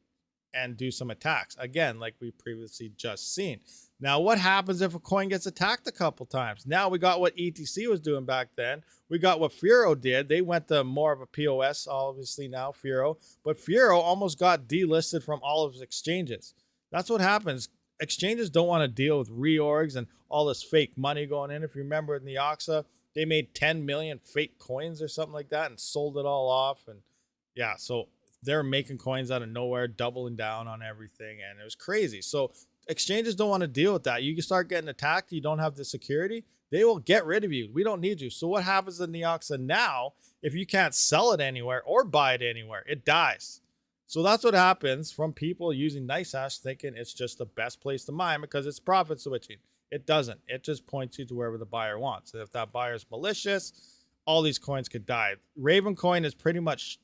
and do some attacks. Again, like we previously just seen. Now, what happens if a coin gets attacked a couple times? Now we got what ETC was doing back then. We got what Furo did. They went to more of a POS, obviously now, Furo. But Furo almost got delisted from all of his exchanges. That's what happens. Exchanges don't want to deal with reorgs and all this fake money going in. If you remember in Neoxa, they made 10 million fake coins or something like that and sold it all off. And yeah, so they're making coins out of nowhere, doubling down on everything. And it was crazy. So exchanges don't want to deal with that. You can start getting attacked. You don't have the security. They will get rid of you. We don't need you. So what happens to Neoxa now? If you can't sell it anywhere or buy it anywhere, it dies. So that's what happens from people using NiceHash thinking it's just the best place to mine because it's profit switching. It doesn't. It just points you to wherever the buyer wants. And if that buyer is malicious, all these coins could die. Raven coin is pretty much,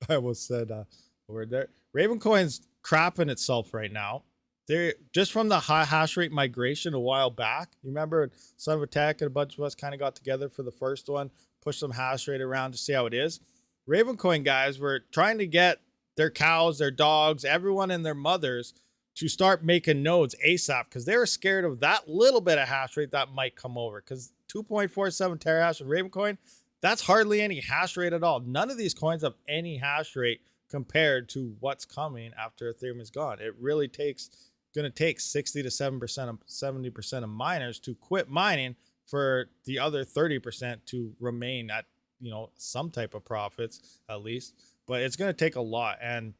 I almost said a word there. Raven coin's crapping itself right now. They're just from the high hash rate migration a while back. You remember Son of a Tech and a bunch of us kind of got together for the first one, pushed some hash rate around to see how it is. Ravencoin guys were trying to get their cows, their dogs, everyone and their mothers to start making nodes ASAP because they were scared of that little bit of hash rate that might come over. Because 2.47 terahash of Ravencoin, that's hardly any hash rate at all. None of these coins have any hash rate compared to what's coming after Ethereum is gone. It really going to take 60 to 70% of miners to quit mining for the other 30% to remain at, you know, some type of profits at least. But it's going to take a lot. And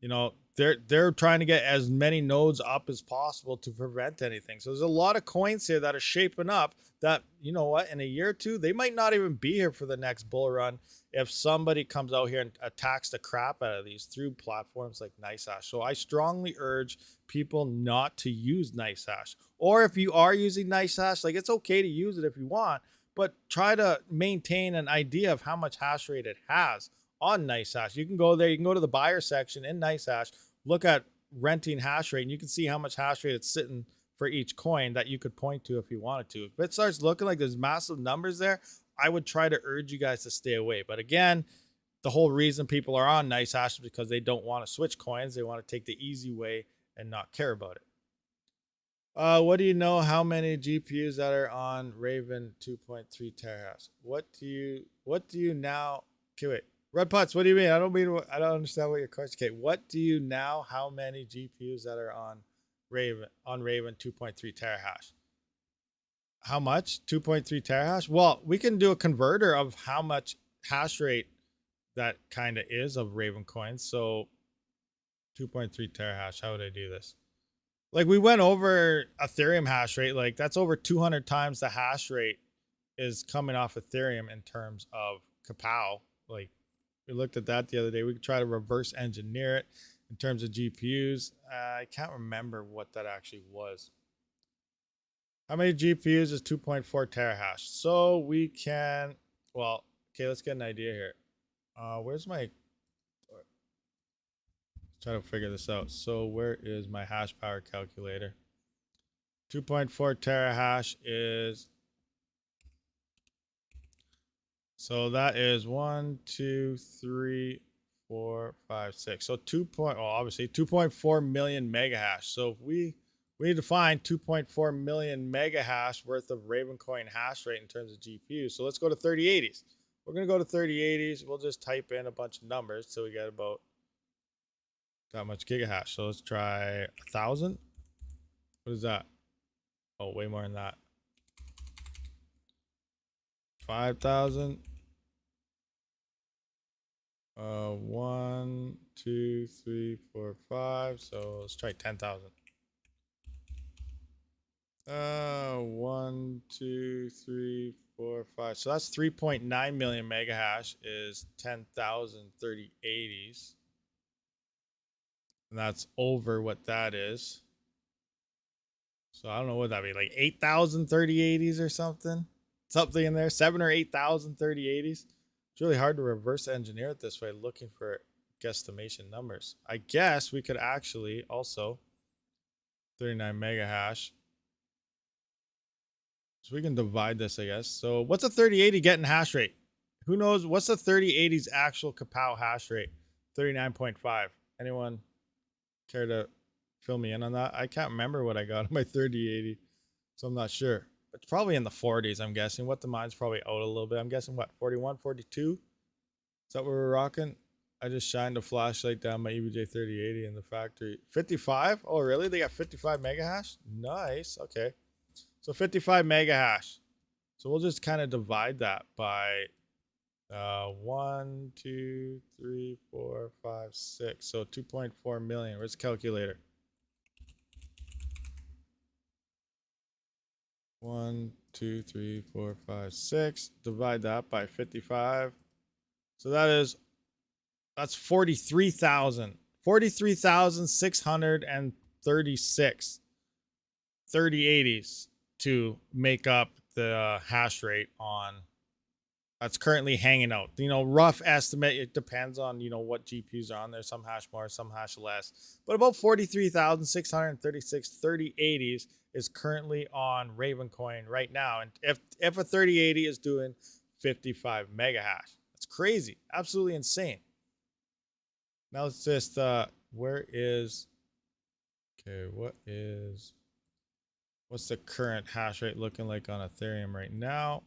you know, they're trying to get as many nodes up as possible to prevent anything. So there's a lot of coins here that are shaping up that, you know what, in a year or two, they might not even be here for the next bull run if somebody comes out here and attacks the crap out of these through platforms like NiceHash. So I strongly urge people not to use NiceHash. Or if you are using NiceHash, like, it's okay to use it if you want, but try to maintain an idea of how much hash rate it has on NiceHash. You can go there, you can go to the buyer section in NiceHash, look at renting hash rate, and you can see how much hash rate it's sitting for each coin that you could point to if you wanted to. If it starts looking like there's massive numbers there, I would try to urge you guys to stay away. But again, the whole reason people are on NiceHash is because they don't want to switch coins. They want to take the easy way and not care about it. What do you know how many GPUs that are on Raven 2.3 terahash? What do you now? Okay, wait. Red Putz, what do you mean? I don't understand what your question. Okay, what do you now? How many GPUs that are on Raven 2.3 terahash? How much? 2.3 terahash? Well, we can do a converter of how much hash rate that kind of is of Raven coins. So 2.3 terahash. How would I do this? Like, we went over Ethereum hash rate. Like, that's over 200 times the hash rate is coming off Ethereum in terms of kapow. Like, we looked at that the other day. We could try to reverse engineer it in terms of GPUs. I can't remember what that actually was. How many GPUs is 2.4 terahash? So we can, well, okay, let's get an idea here. Where's my, let's try to figure this out. So where is my hash power calculator? 2.4 terahash is, so that is 1, 2, 3, 4, 5, 6. So obviously 2.4 million mega hash. So if we need to find 2.4 million mega hash worth of Ravencoin hash rate in terms of GPU. So let's go to 3080s. We're going to go to 3080s. We'll just type in a bunch of numbers till we get about that much gigahash. So let's try 1,000. What is that? Oh, way more than that. 5,000. 1, 2, 3, 4, 5. So let's try 10,000. 1, 2, 3, 4, 5. So that's 3.9 million mega hash is 10,000 3080s. And that's over what that is. So I don't know what that'd be, like 8,000 3080s or something. Something in there. 7 or 8,000 3080s. It's really hard to reverse engineer it this way, looking for guesstimation numbers. I guess we could actually also 39 mega hash. So we can divide this, I guess. So what's a 3080 getting hash rate? Who knows? What's the 3080's actual kapow hash rate? 39.5. Anyone care to fill me in on that? I can't remember what I got on my 3080, so I'm not sure. It's probably in the 40s, I'm guessing. What the mine's probably out a little bit. I'm guessing, what, 41, 42? Is that what we're rocking? I just shined a flashlight down my EBJ 3080 in the factory. 55? Oh, really? They got 55 mega hash? Nice. Okay. So 55 mega hash. So we'll just kind of divide that by 1, 2, 3, 4, 5, 6. So 2.4 million. Where's the calculator? 1, 2, 3, 4, 5, 6. Divide that by 55. So that's 43,000. 43,636 3080s to make up the hash rate on that's currently hanging out. You know, rough estimate, it depends on, you know, what GPUs are on there. Some hash more, some hash less. But about 43,636 3080s is currently on Ravencoin right now. And if a 3080 is doing 55 mega hash, that's crazy. Absolutely insane. Now let's just, what's the current hash rate looking like on Ethereum right now?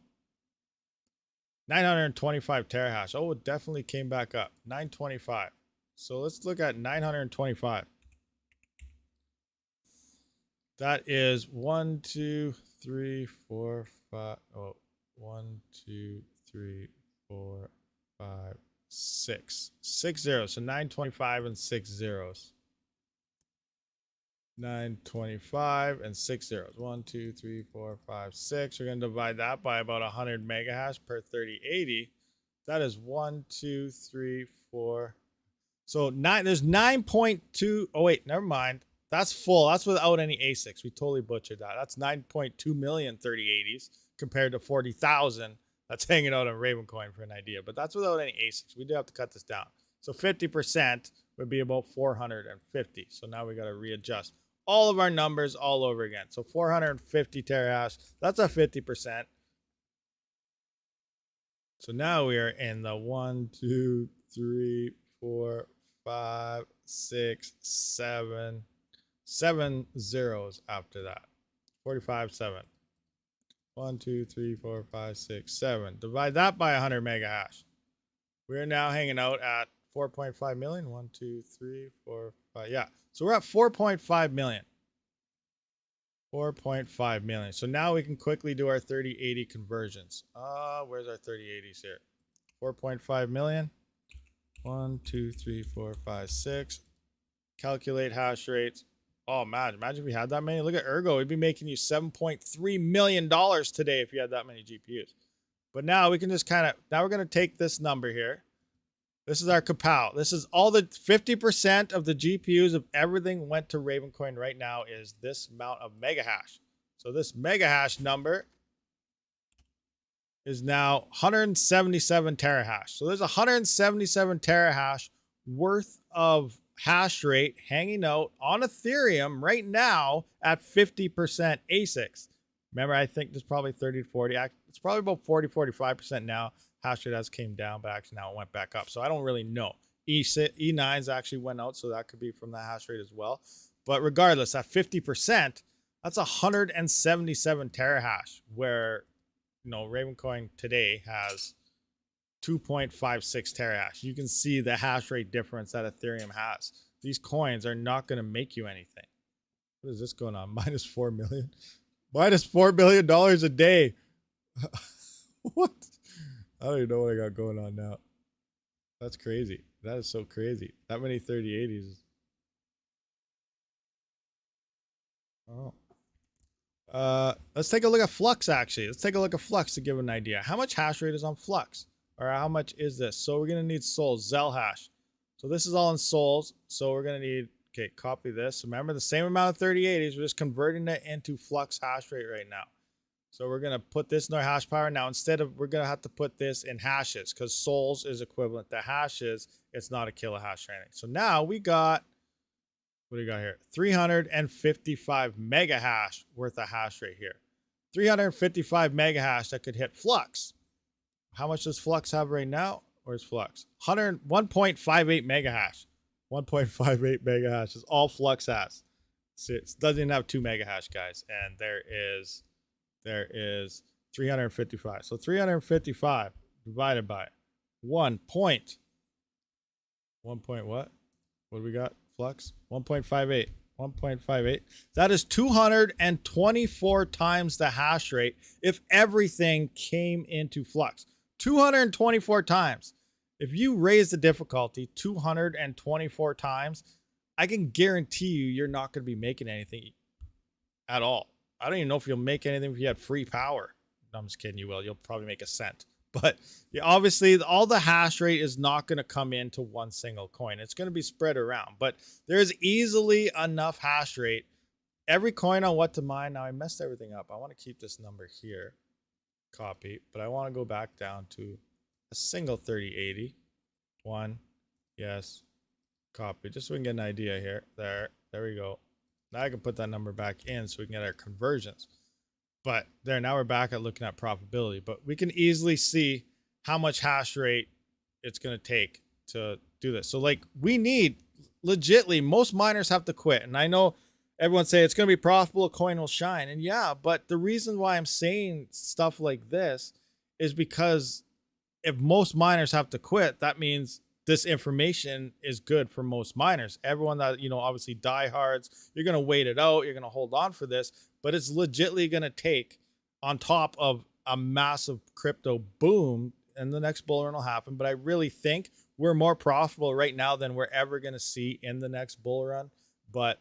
925 terahash. Oh, it definitely came back up. 925. So let's look at 925. That is 1, 2, 3, 4, 5. Oh, 1, 2, 3, 4, 5, 6 zeros. So 925 and 6 zeros. 925 and 6 zeros. 1, 2, 3, 4, 5, 6. We're going to divide that by about 100 megahash per 3080. That is 1, 2, 3, 4. So there's 9.2. Oh, wait, never mind. That's full. That's without any ASICs. We totally butchered that. That's 9.2 million 3080s compared to 40,000 that's hanging out on Ravencoin for an idea. But that's without any ASICs. We do have to cut this down. So 50% would be about 450. So now we got to readjust all of our numbers all over again. So 450 terahash. That's a 50%. So now we are in the 1, 2, 3, 4, 5, 6, 7. 7 zeros after that. 45, 7. 1, 2, 3, 4, 5, 6, 7. Divide that by 100 mega hash. We're now hanging out at 4.5 million. 1, 2, 3, 4, 5. Yeah. So we're at 4.5 million. 4.5 million. So now we can quickly do our 3080 conversions. Where's our 3080s here? 4.5 million. 1, 2, 3, 4, 5, 6. Calculate hash rates. Oh, man, imagine if we had that many. Look at Ergo. We'd be making you $7.3 million today if you had that many GPUs. But now we can just now we're going to take this number here. This is our kapow. This is all the 50% of the GPUs of everything went to Ravencoin right now is this amount of mega hash. So this mega hash number is now 177 terahash. So there's 177 terahash worth of hash rate hanging out on Ethereum right now at 50% ASICs. Remember, I think there's probably 30 to 40. It's probably about 40, 45% now. Hash rate has came down, but actually now it went back up. So I don't really know. E9s actually went out, so that could be from the hash rate as well. But regardless, at 50%, that's 177 terahash, where Ravencoin today has 2.56 terahash. You can see the hash rate difference that Ethereum has. These coins are not going to make you anything. What is this going on? Minus 4 million? Minus $4 billion a day. What? I don't even know what I got going on now. That's crazy. That is so crazy. That many 3080s. Oh. Let's take a look at Flux, actually. Let's take a look at Flux to give an idea. How much hash rate is on Flux? Or how much is this? So we're going to need souls, Zel hash. So this is all in souls. So we're going to need, okay, copy this. Remember, the same amount of 3080s. We're just converting it into Flux hash rate right now. So we're going to put this in our hash power. Now, we're going to have to put this in hashes because souls is equivalent to hashes. It's not a kilohash or anything. So now we got, what do we got here? 355 mega hash worth of hash rate here. 355 mega hash that could hit Flux. How much does Flux have right now? Where's Flux? 1.58 mega hash. 1.58 mega hash is all Flux has. So it doesn't even have 2 mega hash, guys. And there is 355. So 355 divided by 1 point what? What do we got? Flux? 1.58. 1.58. That is 224 times the hash rate if everything came into Flux. 224 times. If you raise the difficulty 224 times, I can guarantee you're not going to be making anything at all. I don't even know if you'll make anything if you had free power. No, I'm just kidding. You will. You'll probably make a cent. But yeah, obviously, all the hash rate is not going to come into one single coin. It's going to be spread around. But there's easily enough hash rate. Every coin on what to mine. Now, I messed everything up. I want to keep this number here. Copy. But I want to go back down to a single 3080. 1. Yes. Copy. Just so we can get an idea here. There we go. Now I can put that number back in so we can get our conversions. But there, now we're back at looking at profitability. But we can easily see how much hash rate it's going to take to do this. So like we need, legitly, most miners have to quit. And I know everyone say it's going to be profitable, a coin will shine. And yeah, but the reason why I'm saying stuff like this is because if most miners have to quit, that means this information is good for most miners. Everyone that, obviously diehards, you're going to wait it out. You're going to hold on for this, but it's legitly going to take, on top of a massive crypto boom, and the next bull run will happen. But I really think we're more profitable right now than we're ever going to see in the next bull run. But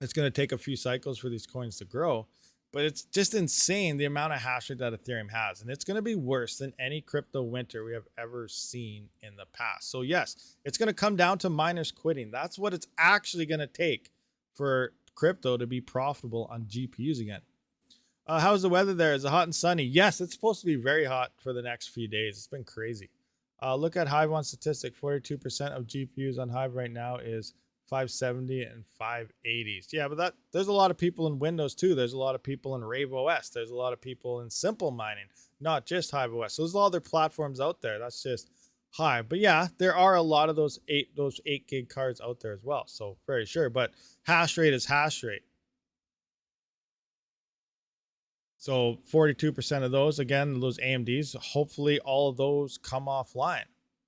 it's going to take a few cycles for these coins to grow. But it's just insane the amount of hash rate that Ethereum has. And it's going to be worse than any crypto winter we have ever seen in the past. So yes, it's going to come down to miners quitting. That's what it's actually going to take for crypto to be profitable on GPUs again. How's the weather there? Is it hot and sunny? Yes, it's supposed to be very hot for the next few days. It's been crazy. Look at Hive on statistic. 42% of GPUs on Hive right now is 570 and 580s. Yeah, but there's a lot of people in Windows too. There's a lot of people in Rave OS. There's a lot of people in Simple Mining, not just Hive OS. So there's a lot of other platforms out there. That's just Hive. But yeah, there are a lot of those 8 gig cards out there as well. So very sure. But hash rate is hash rate. So 42% of those, again, those AMDs, hopefully all of those come offline.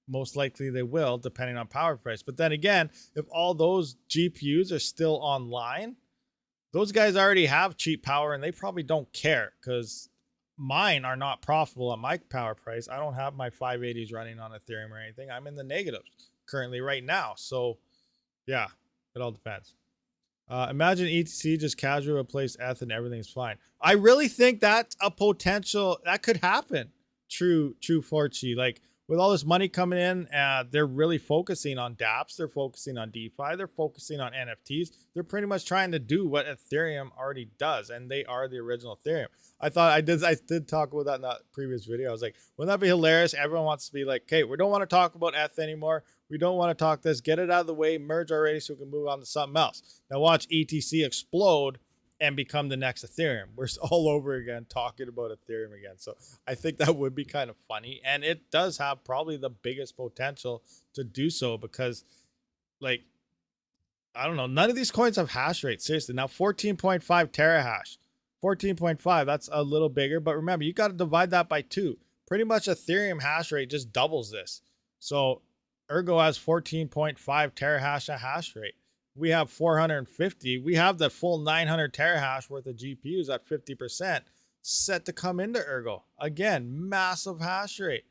Most likely they will, depending on power price. But then again, if all those GPUs are still online, those guys already have cheap power and they probably don't care because mine are not profitable at my power price. I don't have my 580s running on Ethereum or anything. I'm in the negatives currently right now. So yeah, it all depends. Imagine ETC just casually replace ETH and everything's fine. I really think that's a potential that could happen. True Forchi. Like with all this money coming in, they're really focusing on dApps. They're focusing on DeFi. They're focusing on NFTs. They're pretty much trying to do what Ethereum already does, and they are the original Ethereum. I did talk about that in that previous video. I was like, wouldn't that be hilarious? Everyone wants to be like, okay, we don't want to talk about ETH anymore. We don't want to talk this. Get it out of the way. Merge already so we can move on to something else. Now watch ETC explode and become the next Ethereum. We're all over again talking about Ethereum again. So I think that would be kind of funny. And it does have probably the biggest potential to do so because, like, I don't know, none of these coins have hash rate. Seriously. Now 14.5 terahash. 14.5, that's a little bigger. But remember, you got to divide that by 2. Pretty much Ethereum hash rate just doubles this. So Ergo has 14.5 terahash a hash rate. We have 450. We have the full 900 terahash worth of GPUs at 50% set to come into Ergo. Again, massive hash rate.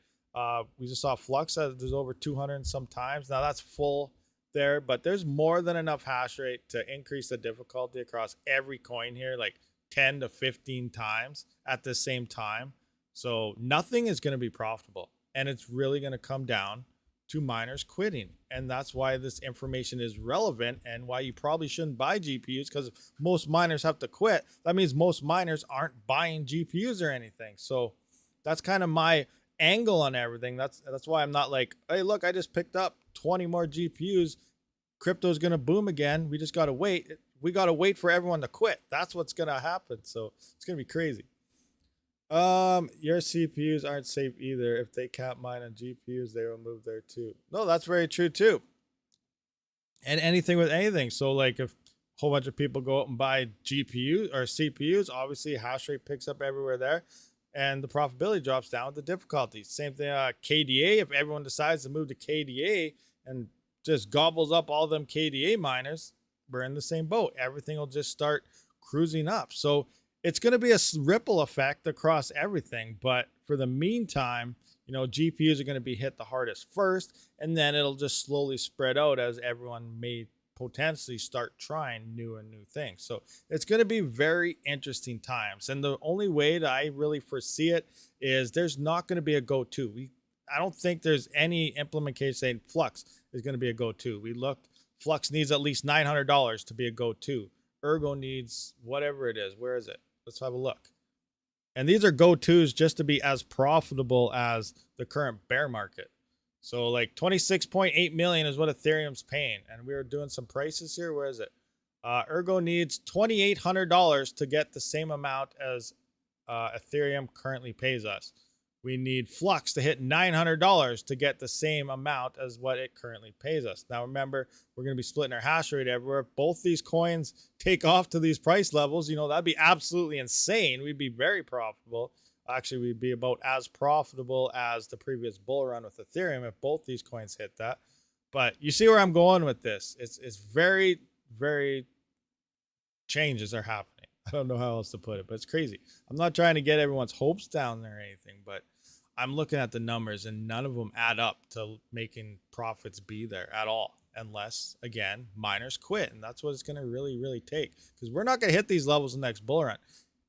We just saw Flux, there's over 200 sometimes. Now that's full there, but there's more than enough hash rate to increase the difficulty across every coin here, like 10 to 15 times at the same time. So nothing is going to be profitable, and it's really going to come down to miners quitting. And that's why this information is relevant and why you probably shouldn't buy GPUs, because if most miners have to quit, that means most miners aren't buying GPUs or anything. So that's kind of my angle on everything. That's why I'm not like, hey, look, I just picked up 20 more GPUs. Crypto's going to boom again. We just got to wait. We got to wait for everyone to quit. That's what's going to happen. So it's going to be crazy. Your CPUs aren't safe either. If they can't mine on GPUs, they will move there too. No, that's very true too. And anything with anything. So like if a whole bunch of people go out and buy GPUs or CPUs, obviously hash rate picks up everywhere there and the profitability drops down with the difficulty. Same thing, KDA, if everyone decides to move to KDA and just gobbles up all them KDA miners, we're in the same boat. Everything will just start cruising up. So it's going to be a ripple effect across everything. But for the meantime, you know, GPUs are going to be hit the hardest first, and then it'll just slowly spread out as everyone may potentially start trying new things. So it's going to be very interesting times. And the only way that I really foresee it is there's not going to be a go-to. I don't think there's any implementation saying Flux is going to be a go-to. We looked, Flux needs at least $900 to be a go-to. Ergo needs whatever it is. Where is it? Let's have a look. And these are go-tos just to be as profitable as the current bear market. So like 26.8 million is what Ethereum's paying. And we were doing some prices here. Where is it? Ergo needs $2,800 to get the same amount as Ethereum currently pays us. We need Flux to hit $900 to get the same amount as what it currently pays us. Now, remember, we're going to be splitting our hash rate everywhere. If both these coins take off to these price levels, you know, that'd be absolutely insane. We'd be very profitable. Actually, we'd be about as profitable as the previous bull run with Ethereum if both these coins hit that. But you see where I'm going with this. It's very, very changes are happening. I don't know how else to put it, but it's crazy. I'm not trying to get everyone's hopes down there or anything, but I'm looking at the numbers and none of them add up to making profits be there at all. Unless, again, miners quit. And that's what it's going to really take. Because we're not going to hit these levels in the next bull run.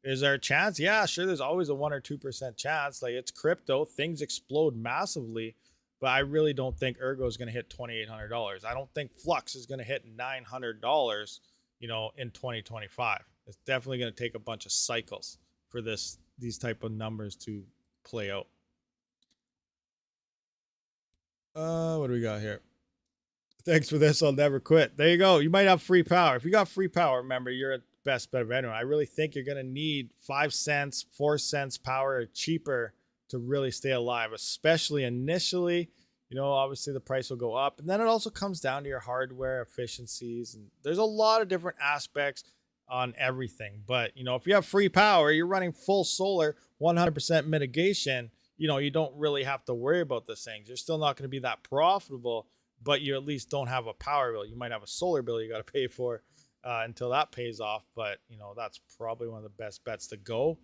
Is there a chance? Yeah, sure. There's always a 1 or 2% chance. Like, it's crypto. Things explode massively. But I really don't think Ergo is going to hit $2,800. I don't think Flux is going to hit $900, you know, in 2025. It's definitely going to take a bunch of cycles for these type of numbers to play out. What do we got here? Thanks for this. I'll never quit. There you go. You might have free power. If you got free power, remember, you're at the best bet of anyone. I really think you're going to need 5 cents, 4 cents power or cheaper to really stay alive, especially initially. You know, obviously the price will go up. And then it also comes down to your hardware efficiencies. And there's a lot of different aspects on everything. But, you know, if you have free power, you're running full solar, 100% mitigation, you know, you don't really have to worry about these things. You're still not going to be that profitable, but you at least don't have a power bill. You might have a solar bill you got to pay for until that pays off. But, you know, that's probably one of the best bets to go.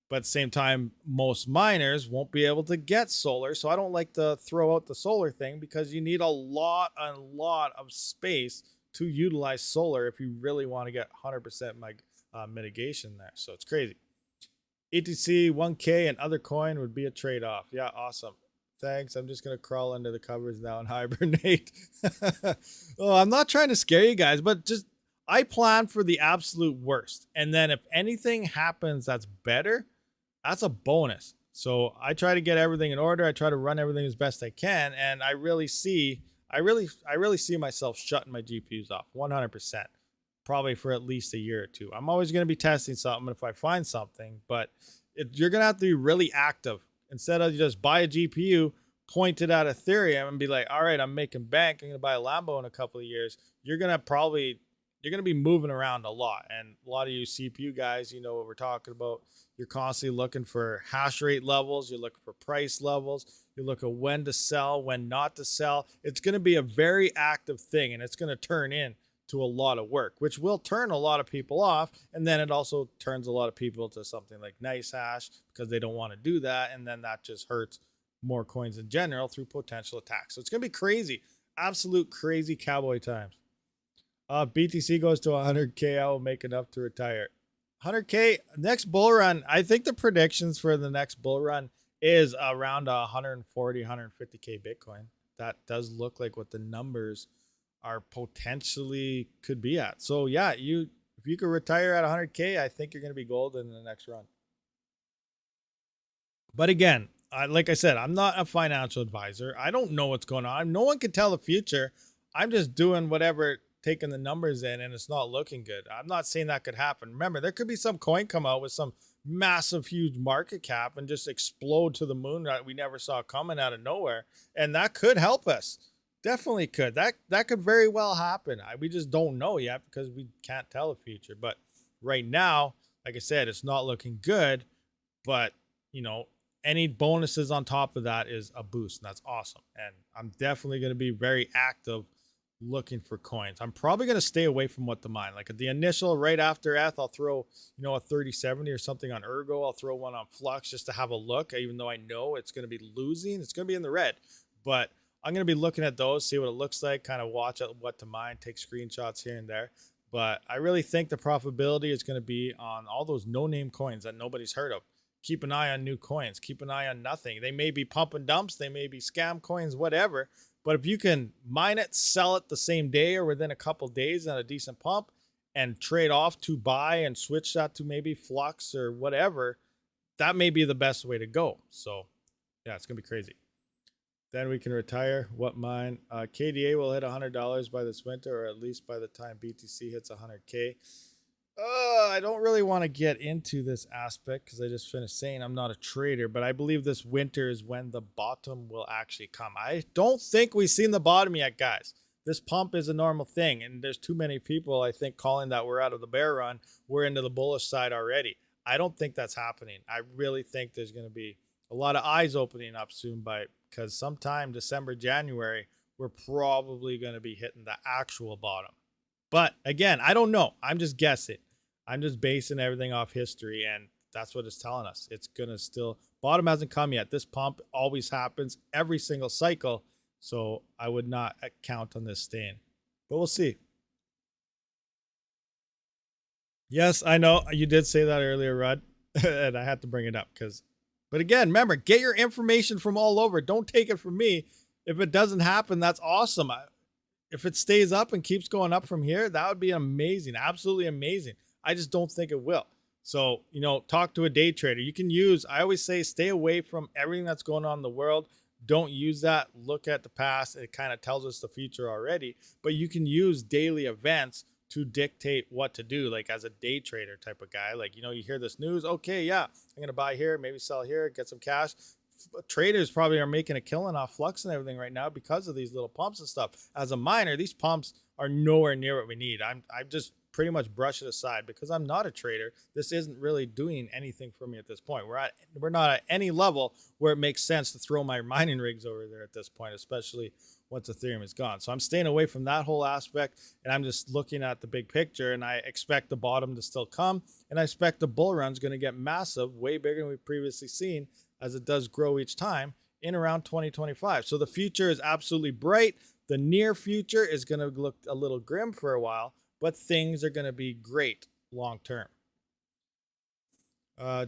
But at the same time, most miners won't be able to get solar. So I don't like to throw out the solar thing because you need a lot of space to utilize solar if you really want to get 100% mitigation there. So it's crazy. ETC, 1K, and other coin would be a trade-off. Yeah, awesome. Thanks. I'm just going to crawl under the covers now and hibernate. Oh, I'm not trying to scare you guys, but just I plan for the absolute worst. And then if anything happens that's better, that's a bonus. So I try to get everything in order. I try to run everything as best I can. And I really see myself shutting my GPUs off 100%. Probably for at least a year or two. I'm always going to be testing something if I find something, but you're going to have to be really active. Instead of just buy a GPU, point it at Ethereum and be like, all right, I'm making bank. I'm going to buy a Lambo in a couple of years. You're going to be moving around a lot. And a lot of you CPU guys, you know what we're talking about. You're constantly looking for hash rate levels. You're looking for price levels. You look at when to sell, when not to sell. It's going to be a very active thing, and it's going to turn in to a lot of work, which will turn a lot of people off. And then it also turns a lot of people to something like nice hash because they don't want to do that. And then that just hurts more coins in general through potential attacks. So it's going to be crazy, absolute crazy cowboy times. BTC goes to 100K. I will make enough to retire. 100K next bull run. I think the predictions for the next bull run is around 140, 150K Bitcoin. That does look like what the numbers are potentially could be at. So yeah, if you could retire at 100K, I think you're going to be golden in the next run. But again, like I said, I'm not a financial advisor. I don't know what's going on. No one can tell the future. I'm just doing whatever, taking the numbers in, and it's not looking good. I'm not saying that could happen. Remember, there could be some coin come out with some massive, huge market cap and just explode to the moon that we never saw coming out of nowhere. And that could help us. Definitely could. That could very well happen. We just don't know yet because we can't tell the future. But right now, like I said, it's not looking good. But, you know, any bonuses on top of that is a boost. And that's awesome. And I'm definitely going to be very active looking for coins. I'm probably going to stay away from what to mine. Like at the initial, right after ETH, I'll throw, you know, a 3070 or something on Ergo. I'll throw one on Flux just to have a look, even though I know it's going to be losing. It's going to be in the red. But I'm going to be looking at those, see what it looks like, kind of watch what to mine, take screenshots here and there. But I really think the profitability is going to be on all those no-name coins that nobody's heard of. Keep an eye on new coins. Keep an eye on nothing. They may be pump and dumps. They may be scam coins, whatever. But if you can mine it, sell it the same day or within a couple days at a decent pump and trade off to buy and switch that to maybe Flux or whatever, that may be the best way to go. So, yeah, it's going to be crazy. Then we can retire. What mine? KDA will hit $100 by this winter, or at least by the time BTC hits 100K. I don't really want to get into this aspect because I just finished saying I'm not a trader, but I believe this winter is when the bottom will actually come. I don't think we've seen the bottom yet, guys. This pump is a normal thing, and there's too many people, I think, calling that we're out of the bear run. We're into the bullish side already. I don't think that's happening. I really think there's going to be a lot of eyes opening up soon because sometime December, January, we're probably going to be hitting the actual bottom. But again, I don't know. I'm just guessing. I'm just basing everything off history. And That's what it's telling us. It's gonna still, bottom hasn't come yet. This pump always happens every single cycle. So I would not count on this staying, but we'll see. Yes, I know you did say that earlier, Rud, and I had to bring it up because, but again, remember, get your information from all over. Don't take it from me. If it doesn't happen, that's awesome. If it stays up and keeps going up from here, that would be amazing, absolutely amazing. I just don't think it will. So, you know, talk to a day trader. You can use, I always say, stay away from everything that's going on in the world. Don't use that. Look at the past. It kind of tells us the future already, but you can use daily events to dictate what to do, like as a day trader type of guy. Like, you know, you hear this news, okay, yeah, I'm gonna buy here, maybe sell here, get some cash. Traders probably are making a killing off flux and everything right now because of these little pumps and stuff. As a miner, these pumps are nowhere near what we need. I'm just pretty much brush it aside because I'm not a trader. This isn't really doing anything for me at this point. We're not at any level where it makes sense to throw my mining rigs over there at this point, especially once Ethereum is gone. So I'm staying away from that whole aspect, and I'm just looking at the big picture, and I expect the bottom to still come, and I expect the bull run's going to get massive, way bigger than we've previously seen, as it does grow each time in around 2025. So the future is absolutely bright. The near future is going to look a little grim for a while, but things are going to be great long term.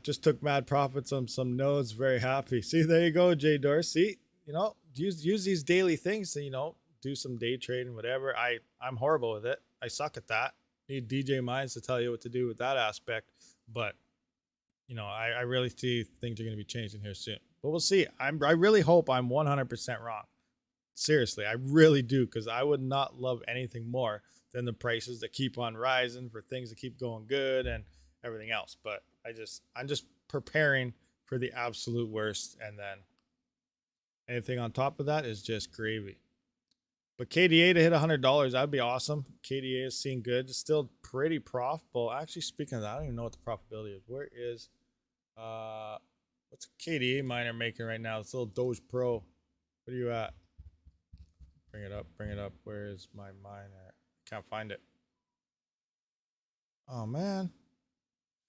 Just took mad profits on some nodes. Very happy. See, there you go, Jay Dorsey. You know, use these daily things to, you know, do some day trading, whatever. I'm horrible with it. I suck at that. Need DJ Minds to tell you what to do with that aspect. But, you know, I really see things are going to be changing here soon. But we'll see. I really hope I'm 100% wrong. Seriously, I really do, because I would not love anything more than the prices that keep on rising, for things to keep going good and everything else. But I'm just preparing for the absolute worst, and then anything on top of that is just gravy. But KDA to hit $100, that'd be awesome. KDA is seeing good. It's still pretty profitable. Actually, speaking of that, I don't even know what the profitability is. Where is what's a KDA miner making right now? It's a little Doge Pro. What are you at? Bring it up, bring it up. Where is my miner? Can't find it. Oh man.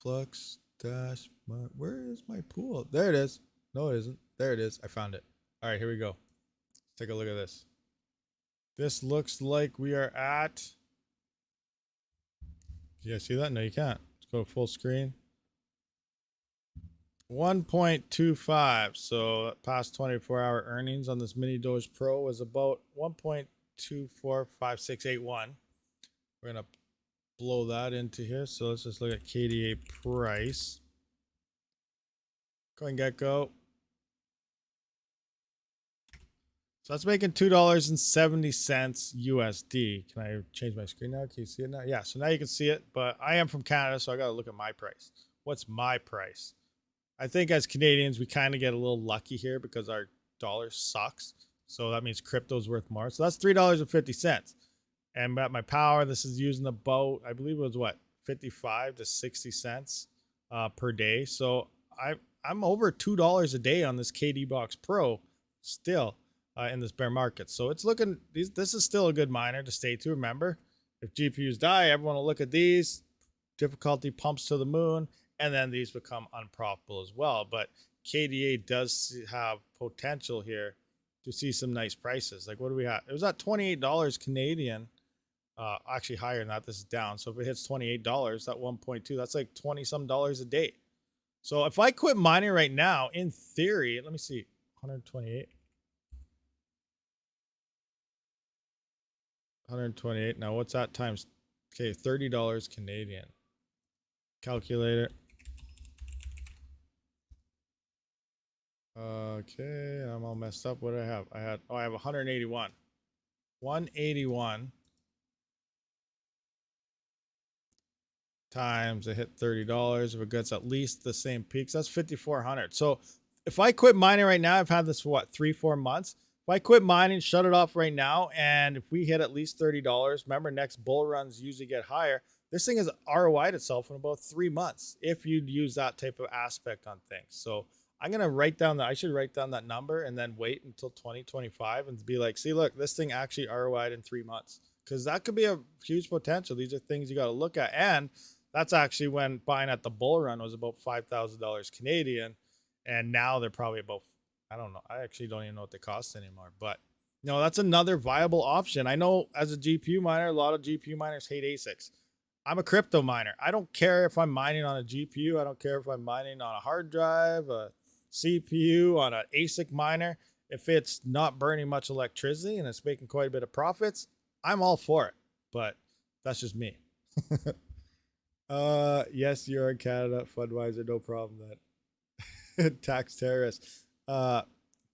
Flux dash. Where is my pool? There it is. No, it isn't. There it is. I found it. All right, here we go. Let's take a look at this. This looks like we are at. Can you guys see that? No, you can't. Let's go to full screen. 1.25. So past 24-hour earnings on this mini Doge Pro was about 1.245681. We're gonna blow that into here. So let's just look at KDA price. CoinGecko. So that's making $2.70 USD. Can I change my screen now? Can you see it now? Yeah, so now you can see it, but I am from Canada, so I got to look at my price. What's my price? I think as Canadians, we kind of get a little lucky here because our dollar sucks. So that means crypto's worth more. So that's $3.50. And at my power, this is using about, I believe it was what, 55 to 60 cents per day. So I'm over $2 a day on this KD Box Pro still. In this bear market. So it's looking, this is still a good miner to stay to. Remember, if GPUs die, everyone will look at these, difficulty pumps to the moon, and then these become unprofitable as well. But KDA does have potential here to see some nice prices. Like, what do we have? It was at $28 Canadian, actually higher than that. This is down. So if it hits $28, that 1.2, that's like 20 some dollars a day. So if I quit mining right now, in theory, let me see, 128. 128. Now what's that times? Okay, $30 Canadian. Calculator. Okay, I'm all messed up. What do I have? I have 181. 181 times I hit $30. If it gets at least the same peaks, that's 5,400. So if I quit mining right now, I've had this for what, 3-4 months. If I quit mining, shut it off right now, and if we hit at least $30, remember next bull runs usually get higher. This thing has ROI'd itself in about 3 months if you'd use that type of aspect on things. So I'm gonna write down that. I should write down that number and then wait until 2025 and be like, see, look, this thing actually ROI'd in 3 months, because that could be a huge potential. These are things you got to look at, and That's actually when buying at the bull run was about $5,000 Canadian, and now they're probably about, I don't know. I actually don't even know what they cost anymore. But no, that's another viable option. I know as a GPU miner, a lot of GPU miners hate ASICs. I'm a crypto miner. I don't care if I'm mining on a GPU. I don't care if I'm mining on a hard drive, a CPU, on an ASIC miner. If it's not burning much electricity and it's making quite a bit of profits, I'm all for it. But that's just me. Yes, you're in Canada. Fundweiser, no problem. That tax terrorists.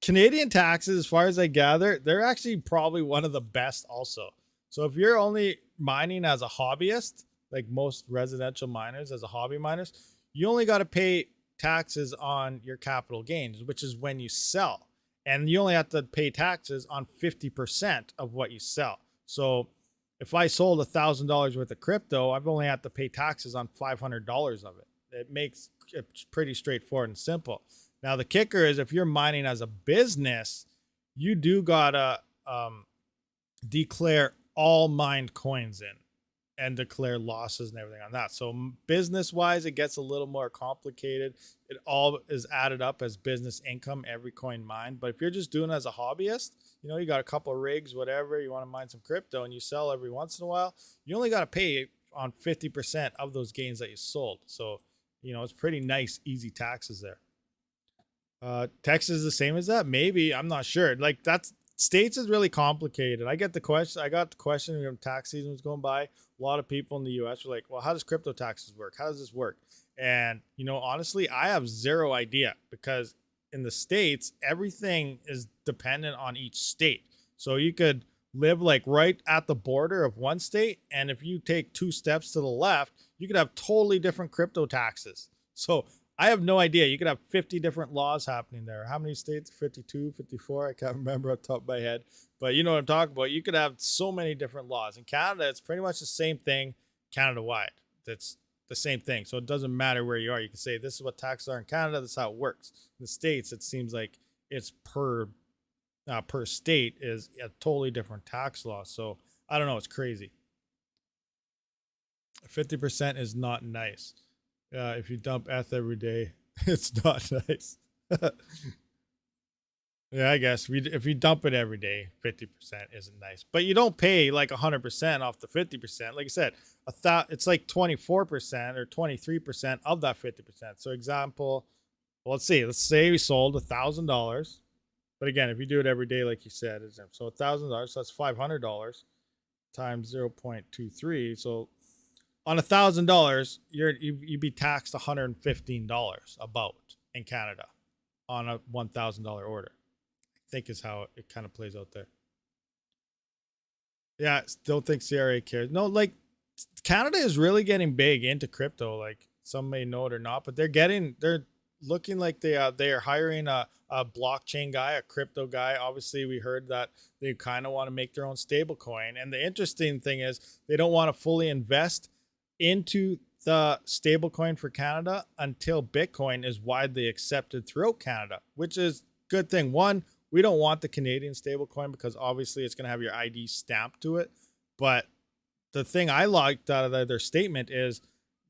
Canadian taxes, as far as I gather, they're actually probably one of the best also. So if you're only mining as a hobbyist, like most residential miners as a hobby miners, you only got to pay taxes on your capital gains, which is when you sell. And you only have to pay taxes on 50% of what you sell. So if I sold $1,000 worth of crypto, I've only had to pay taxes on $500 of it. It makes it pretty straightforward and simple. Now, the kicker is if you're mining as a business, you do gotta declare all mined coins in and declare losses and everything on that. So business wise, it gets a little more complicated. It all is added up as business income, every coin mined. But if you're just doing it as a hobbyist, you know, you got a couple of rigs, whatever, you want to mine some crypto and you sell every once in a while, you only got to pay on 50% of those gains that you sold. So, you know, it's pretty nice, easy taxes there. Texas is the same as that? Maybe, I'm not sure. Like that's, States is really complicated. I got the question when tax season was going by. A lot of people in the US were like, well, how does crypto taxes work? How does this work? And, you know, honestly, I have zero idea because in the States, everything is dependent on each state. So you could live like right at the border of one state. And if you take 2 steps to the left, you could have totally different crypto taxes. So I have no idea. You could have 50 different laws happening there. How many states? 52, 54? I can't remember off the top of my head. But you know what I'm talking about. You could have so many different laws. In Canada, it's pretty much the same thing Canada-wide. That's the same thing. So it doesn't matter where you are. You can say, this is what taxes are in Canada. This is how it works. In the States, it seems like it's per state is a totally different tax law. So I don't know. It's crazy. 50% is not nice. If you dump ETH every day, it's not nice. Yeah, I guess if you dump it every day, 50% isn't nice. But you don't pay like 100% off the 50%. Like I said, it's like 24% or 23% of that 50%. So example, well, let's say we sold $1,000. But again, if you do it every day, like you said, so $1,000, so that's $500 times 0.23. So on $1,000, you'd be taxed $115 about in Canada on a $1,000 order. I think is how it kind of plays out there. Yeah, still think CRA cares. No, like Canada is really getting big into crypto. Like some may know it or not, but they're looking like they are hiring a blockchain guy, a crypto guy. Obviously, we heard that they kind of want to make their own stable coin. And the interesting thing is they don't want to fully invest into the stablecoin for Canada until Bitcoin is widely accepted throughout Canada, which is a good thing. One, we don't want the Canadian stablecoin because obviously it's going to have your ID stamped to it. But the thing I liked out of their statement is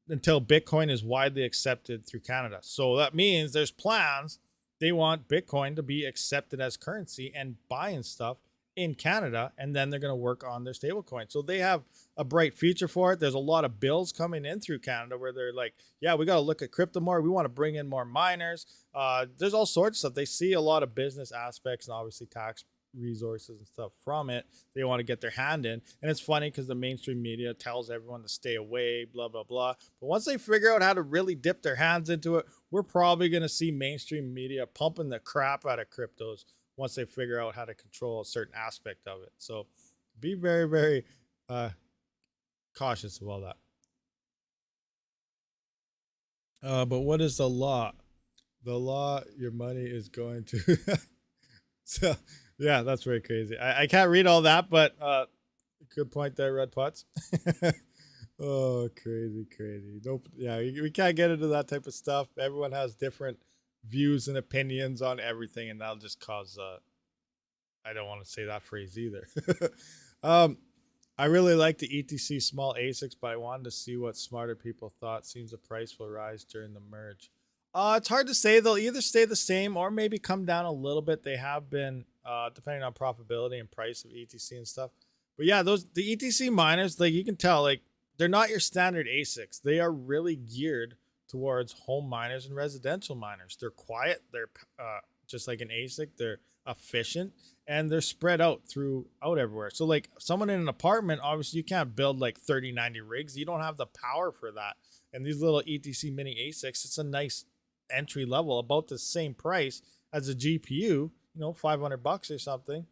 until Bitcoin is widely accepted through Canada. So that means there's plans. They want Bitcoin to be accepted as currency and buying stuff in Canada, and then they're going to work on their stablecoin. So they have a bright future for it. There's a lot of bills coming in through Canada where they're like, yeah, we got to look at crypto more. We want to bring in more miners. There's all sorts of stuff. They see a lot of business aspects and obviously tax resources and stuff from it. They want to get their hand in. And it's funny because the mainstream media tells everyone to stay away, blah, blah, blah. But once they figure out how to really dip their hands into it, we're probably going to see mainstream media pumping the crap out of cryptos once they figure out how to control a certain aspect of it. So be very, very cautious of all that. But what is the law? The law, your money is going to... So, yeah, that's very crazy. I can't read all that, but good point there, Red Putts. Oh, crazy. Nope. Yeah, we can't get into that type of stuff. Everyone has different views and opinions on everything, and that'll just cause I don't want to say that phrase either. I really like the ETC small ASICs, but I wanted to see what smarter people thought. Seems the price will rise during the merge. It's hard to say. They'll either stay the same or maybe come down a little bit. They have been, depending on profitability and price of ETC and stuff. But yeah, the ETC miners, like you can tell, like they're not your standard ASICs. They are really geared towards home miners and residential miners. They're quiet. They're just like an ASIC. They're efficient and they're spread out everywhere. So like someone in an apartment, obviously you can't build like 3090 rigs. You don't have the power for that. And these little ETC mini ASICs, it's a nice entry level, about the same price as a GPU, you know, $500 or something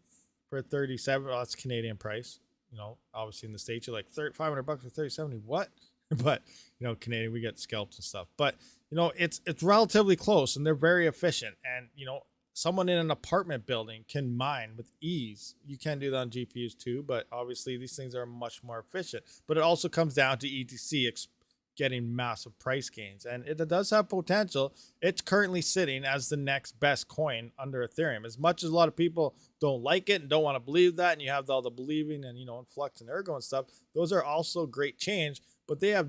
for 37. Well, that's Canadian price. You know, obviously in the States, you're like $500 for 3070. What? But you know, Canadian, we get scalps and stuff. But you know, it's relatively close and they're very efficient. And you know, someone in an apartment building can mine with ease. You can do that on GPUs too, but obviously these things are much more efficient. But it also comes down to ETC getting massive price gains, and it does have potential. It's currently sitting as the next best coin under Ethereum. As much as a lot of people don't like it and don't want to believe that, and you have all the believing and, you know, Flux and Ergo and stuff, those are also great change, but they have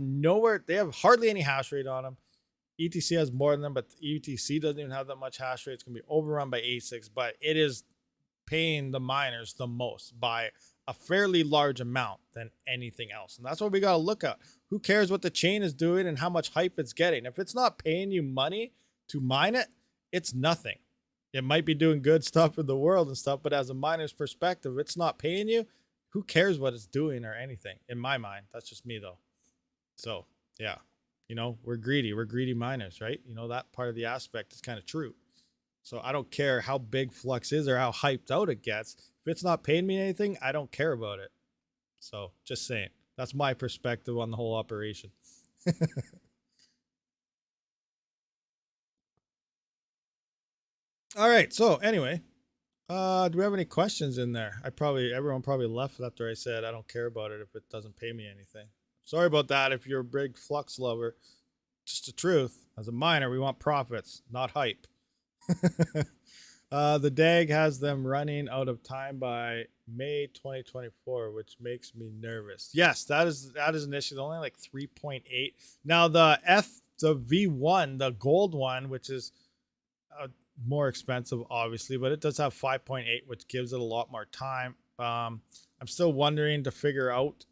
hardly any hash rate on them. ETC has more than them, but ETC doesn't even have that much hash rate. It's going to be overrun by ASICs, but it is paying the miners the most by a fairly large amount than anything else. And that's what we got to look at. Who cares what the chain is doing and how much hype it's getting? If it's not paying you money to mine it, it's nothing. It might be doing good stuff in the world and stuff, but as a miner's perspective, it's not paying you. Who cares what it's doing or anything? In my mind, that's just me though. So yeah, you know, we're greedy miners, right? You know, that part of the aspect is kind of true. So I don't care how big Flux is or how hyped out it gets. If it's not paying me anything, I don't care about it. So just saying, that's my perspective on the whole operation. All right. So anyway, do we have any questions in there? Everyone probably left after I said I don't care about it if it doesn't pay me anything. Sorry about that. If you're a big Flux lover, just the truth. As a miner, we want profits, not hype. The DAG has them running out of time by May 2024, which makes me nervous. Yes, that is an issue. They're only like 3.8. Now the V1, the gold one, which is more expensive, obviously, but it does have 5.8, which gives it a lot more time. I'm still wondering to figure out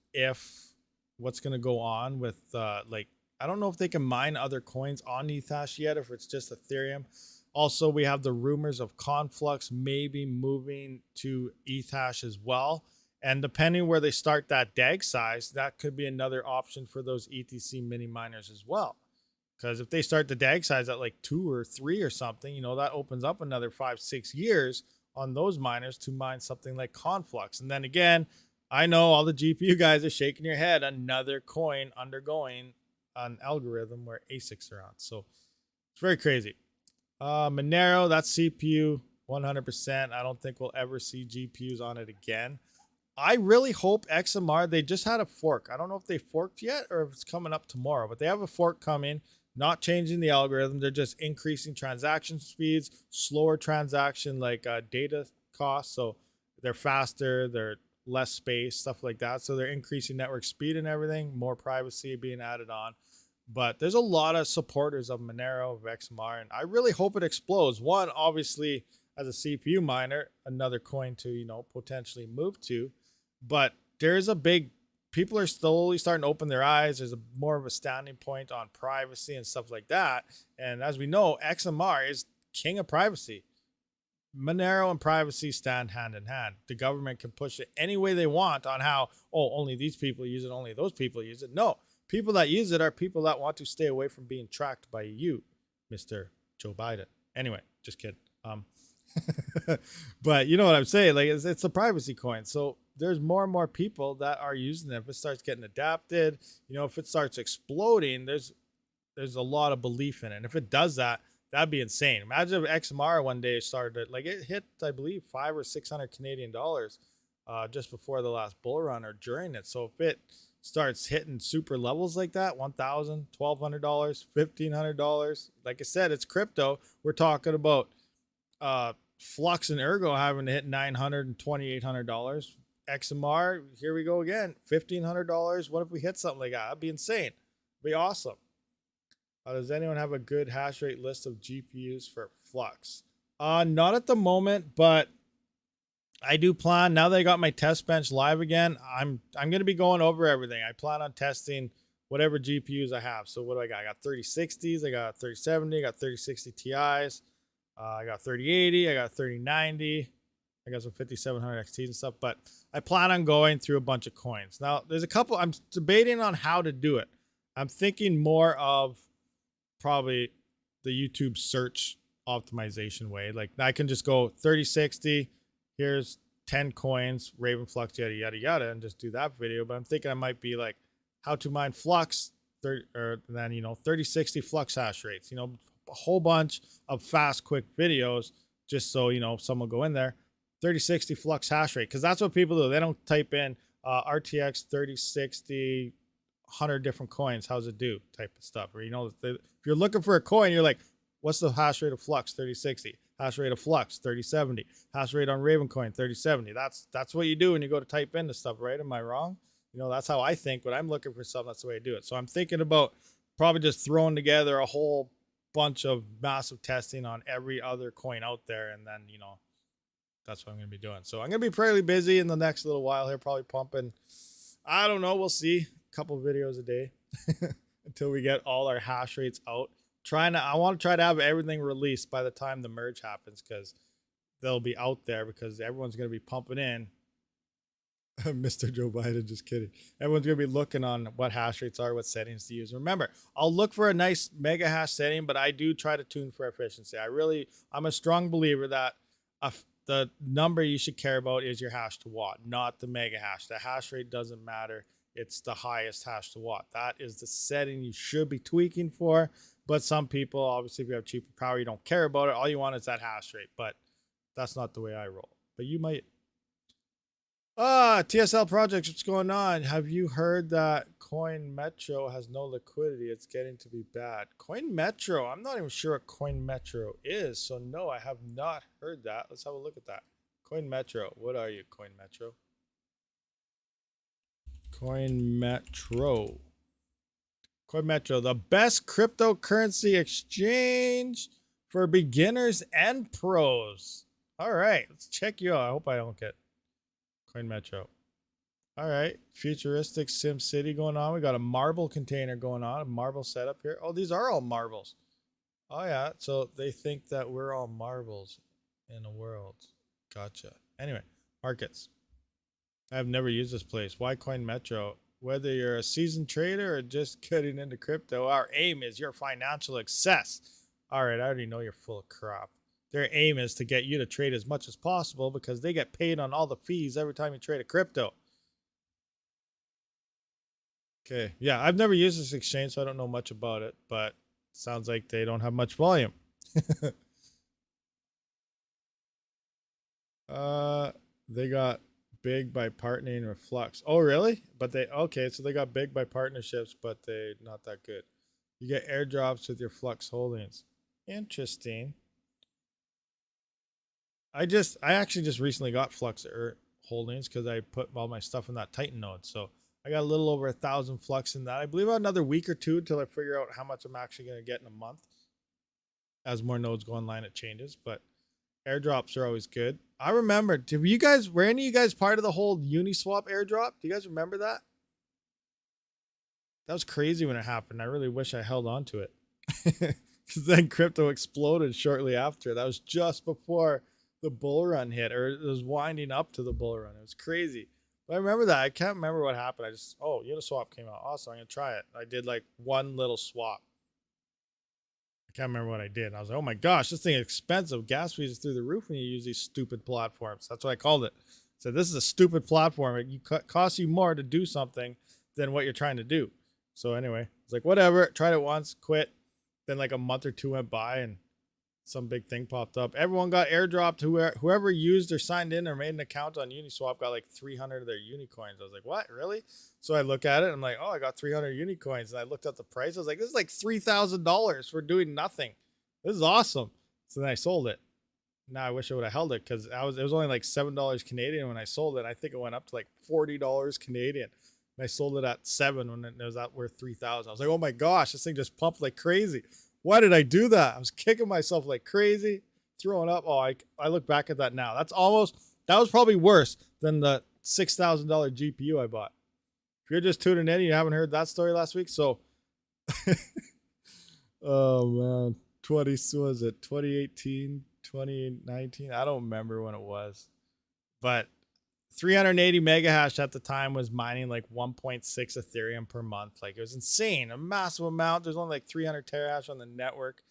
what's going to go on with like, I don't know if they can mine other coins on Ethash yet, if it's just Ethereum. Also, we have the rumors of Conflux maybe moving to Ethash as well. And depending where they start that DAG size, that could be another option for those ETC mini miners as well. Because if they start the DAG size at like 2 or 3 or something, you know, that opens up another 5-6 years on those miners to mine something like Conflux. And then again, I know all the GPU guys are shaking your head. Another coin undergoing an algorithm where ASICs are on. So it's very crazy. Monero, that's CPU 100%. I don't think we'll ever see GPUs on it again. I really hope XMR, they just had a fork. I don't know if they forked yet or if it's coming up tomorrow, but they have a fork coming, not changing the algorithm. They're just increasing transaction speeds, slower transaction like data costs. So they're faster, they're less space, stuff like that. So they're increasing network speed and everything, more privacy being added on. But there's a lot of supporters of Monero, of XMR, and I really hope it explodes. One, obviously, as a CPU miner, another coin to, you know, potentially move to. But there's people are slowly starting to open their eyes. There's more of a standing point on privacy and stuff like that. And as we know, XMR is king of privacy. Monero and privacy stand hand in hand. The government can push it any way they want on how, only these people use it, only those people use it. No. People that use it are people that want to stay away from being tracked by you, Mr. Joe Biden. Anyway, just kidding. But you know what I'm saying? Like it's a privacy coin. So there's more and more people that are using it. If it starts getting adapted, you know, if it starts exploding, there's a lot of belief in it. And if it does that, that'd be insane. Imagine if XMR one day started, like it hit, I believe, 500 or 600 Canadian dollars just before the last bull run or during it. So if it starts hitting super levels like that, $1,000, $1,200, $1,500. Like I said, it's crypto. We're talking about Flux and Ergo having to hit $900 and $2,800. XMR, here we go again. $1,500. What if we hit something like that? That'd be insane. It'd be awesome. Does anyone have a good hash rate list of GPUs for Flux? Not at the moment, but I do plan, now that I got my test bench live again, I'm going to be going over everything. I plan on testing whatever GPUs I have. So what do I got? I got 3060s, I got 3070, I got 3060 Ti's, I got 3080, I got 3090, I got some 5700 XTs and stuff, but I plan on going through a bunch of coins. Now, there's a couple, I'm debating on how to do it. I'm thinking more of probably the YouTube search optimization way. Like I can just go 3060, here's 10 coins, Raven Flux, yada, yada, yada, and just do that video. But I'm thinking I might be like how to mine Flux, or then, 3060 Flux hash rates, a whole bunch of fast, quick videos, just so, someone will go in there, 3060 Flux hash rate. Because that's what people do. They don't type in RTX 3060, 100 different coins, how's it do type of stuff. Or, if you're looking for a coin, you're like, what's the hash rate of Flux 3060? Hash rate of Flux 3070. Hash rate on Ravencoin 3070. That's what you do when you go to type in the stuff, right? Am I wrong? That's how I think when I'm looking for something. That's the way I do it. So I'm thinking about probably just throwing together a whole bunch of massive testing on every other coin out there, and then that's what I'm going to be doing. So I'm going to be fairly busy in the next little while here, probably pumping, I don't know, we'll see, a couple videos a day until we get all our hash rates out. I want to try to have everything released by the time the merge happens, because they'll be out there, because everyone's going to be pumping in. Mr. Joe Biden, just kidding. Everyone's going to be looking on what hash rates are, what settings to use. Remember, I'll look for a nice mega hash setting, but I do try to tune for efficiency. I'm a strong believer that the number you should care about is your hash to watt, not the mega hash. The hash rate doesn't matter. It's the highest hash to watt. That is the setting you should be tweaking for. But some people, obviously, if you have cheaper power, you don't care about it. All you want is that hash rate. But that's not the way I roll. But you might. TSL projects, what's going on? Have you heard that Coin Metro has no liquidity? It's getting to be bad. Coin Metro, I'm not even sure what Coin Metro is. So no, I have not heard that. Let's have a look at that. Coin Metro, what are you, Coin Metro? Coin Metro. Coin Metro, the best cryptocurrency exchange for beginners and pros. All right, let's check you out. I hope I don't get Coin Metro. All right, futuristic Sim City going on. We got a marble container going on, a marble setup here. Oh, these are all marbles. Oh yeah, so they think that we're all marbles in the world. Gotcha. Anyway, markets. I've never used this place. Why Coin Metro? Whether you're a seasoned trader or just getting into crypto, our aim is your financial success. All right, I already know you're full of crap. Their aim is to get you to trade as much as possible because they get paid on all the fees every time you trade a crypto. Okay, yeah, I've never used this exchange, so I don't know much about it, but sounds like they don't have much volume. They got big by partnering with Flux. Oh, really? But okay, so they got big by partnerships, but they're not that good. You get airdrops with your Flux holdings. Interesting. I actually just recently got Flux holdings because I put all my stuff in that Titan node. So I got a little over 1,000 Flux in that. I believe another week or two until I figure out how much I'm actually going to get in a month. As more nodes go online, it changes, but airdrops are always good. I remember, were any of you guys part of the whole Uniswap airdrop? Do you guys remember that? That was crazy when it happened. I really wish I held on to it. Because then crypto exploded shortly after. That was just before the bull run hit, or it was winding up to the bull run. It was crazy. But I remember that. I can't remember what happened. Uniswap came out. Awesome, I'm going to try it. I did like one little swap. I can't remember what I did. I was like, oh my gosh, this thing is expensive. Gas fees is through the roof when you use these stupid platforms. That's what I called it. So this is a stupid platform. It costs you more to do something than what you're trying to do. So anyway, it's like, whatever. Tried it once, quit. Then like a month or two went by and some big thing popped up. Everyone got airdropped. Whoever used or signed in or made an account on Uniswap got like 300 of their Unicoins. I was like, what, really? So I look at it and I'm like, oh, I got 300 Unicoins. And I looked at the price. I was like, this is like $3,000 for doing nothing. This is awesome. So then I sold it. now I wish I would have held it because it was only like $7 Canadian when I sold it. I think it went up to like $40 Canadian. And I sold it at 7 when it was at worth 3,000. I was like, oh my gosh, this thing just pumped like crazy. Why did I do that? I was kicking myself like crazy, throwing up. Oh, I look back at that now. That was probably worse than the $6,000 GPU I bought. If you're just tuning in, you haven't heard that story last week. So, oh man, 2018, 2019? I don't remember when it was, but 380 mega hash at the time was mining like 1.6 Ethereum per month. Like it was insane, a massive amount. There's only like 300 terahash on the network.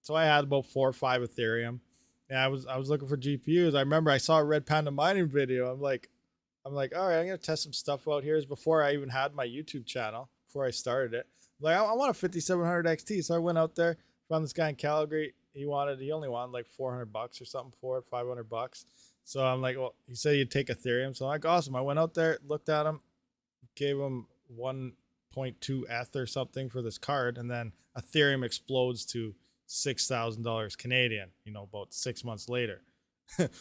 So I had about 4 or 5 Ethereum. And I was looking for GPUs. I remember I saw a Red Panda mining video. I'm like, all right, I'm gonna test some stuff out here. It was before I even had my YouTube channel, before I started it. I'm like, I want a 5700 XT. So I went out there, found this guy in Calgary. He only wanted like $400 or something for it, $500. So I'm like, well, he said you'd take Ethereum. So I'm like, awesome. I went out there, looked at him, gave him 1.2 ETH or something for this card, and then Ethereum explodes to $6,000 Canadian, about 6 months later.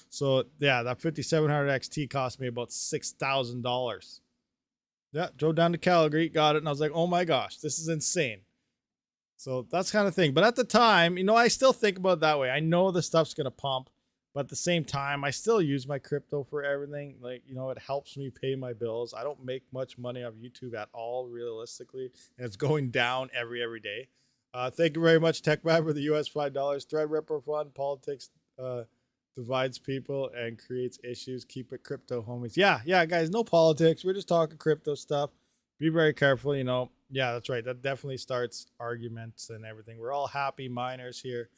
So yeah, that 5700 XT cost me about $6,000. Yeah, drove down to Calgary, got it, and I was like, oh my gosh, this is insane. So that's kind of thing. But at the time, I still think about it that way. I know the stuff's gonna pump, but at the same time, I still use my crypto for everything. Like, it helps me pay my bills. I don't make much money off YouTube at all, realistically, and it's going down every day. Thank you very much, TechBad, for the US $5. Threadripper fun. Politics divides people and creates issues. Keep it crypto, homies. Yeah, guys, no politics. We're just talking crypto stuff. Be very careful, Yeah, that's right. That definitely starts arguments and everything. We're all happy miners here.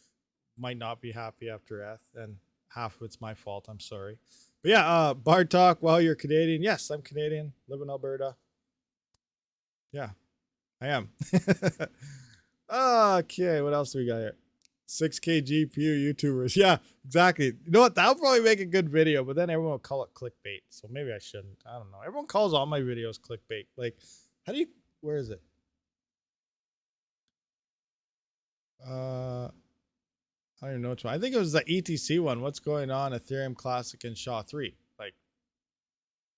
Might not be happy after ETH, and half of it's my fault. I'm sorry. But yeah, Bar Talk, while you're Canadian. Yes, I'm Canadian. Live in Alberta. Yeah, I am. Okay, what else do we got here? 6K GPU YouTubers. Yeah, exactly. You know what? That'll probably make a good video, but then everyone will call it clickbait. So maybe I shouldn't. I don't know. Everyone calls all my videos clickbait. Like, where is it? I don't even know which one. I think it was the ETC one. What's going on? Ethereum Classic and SHA-3. Like,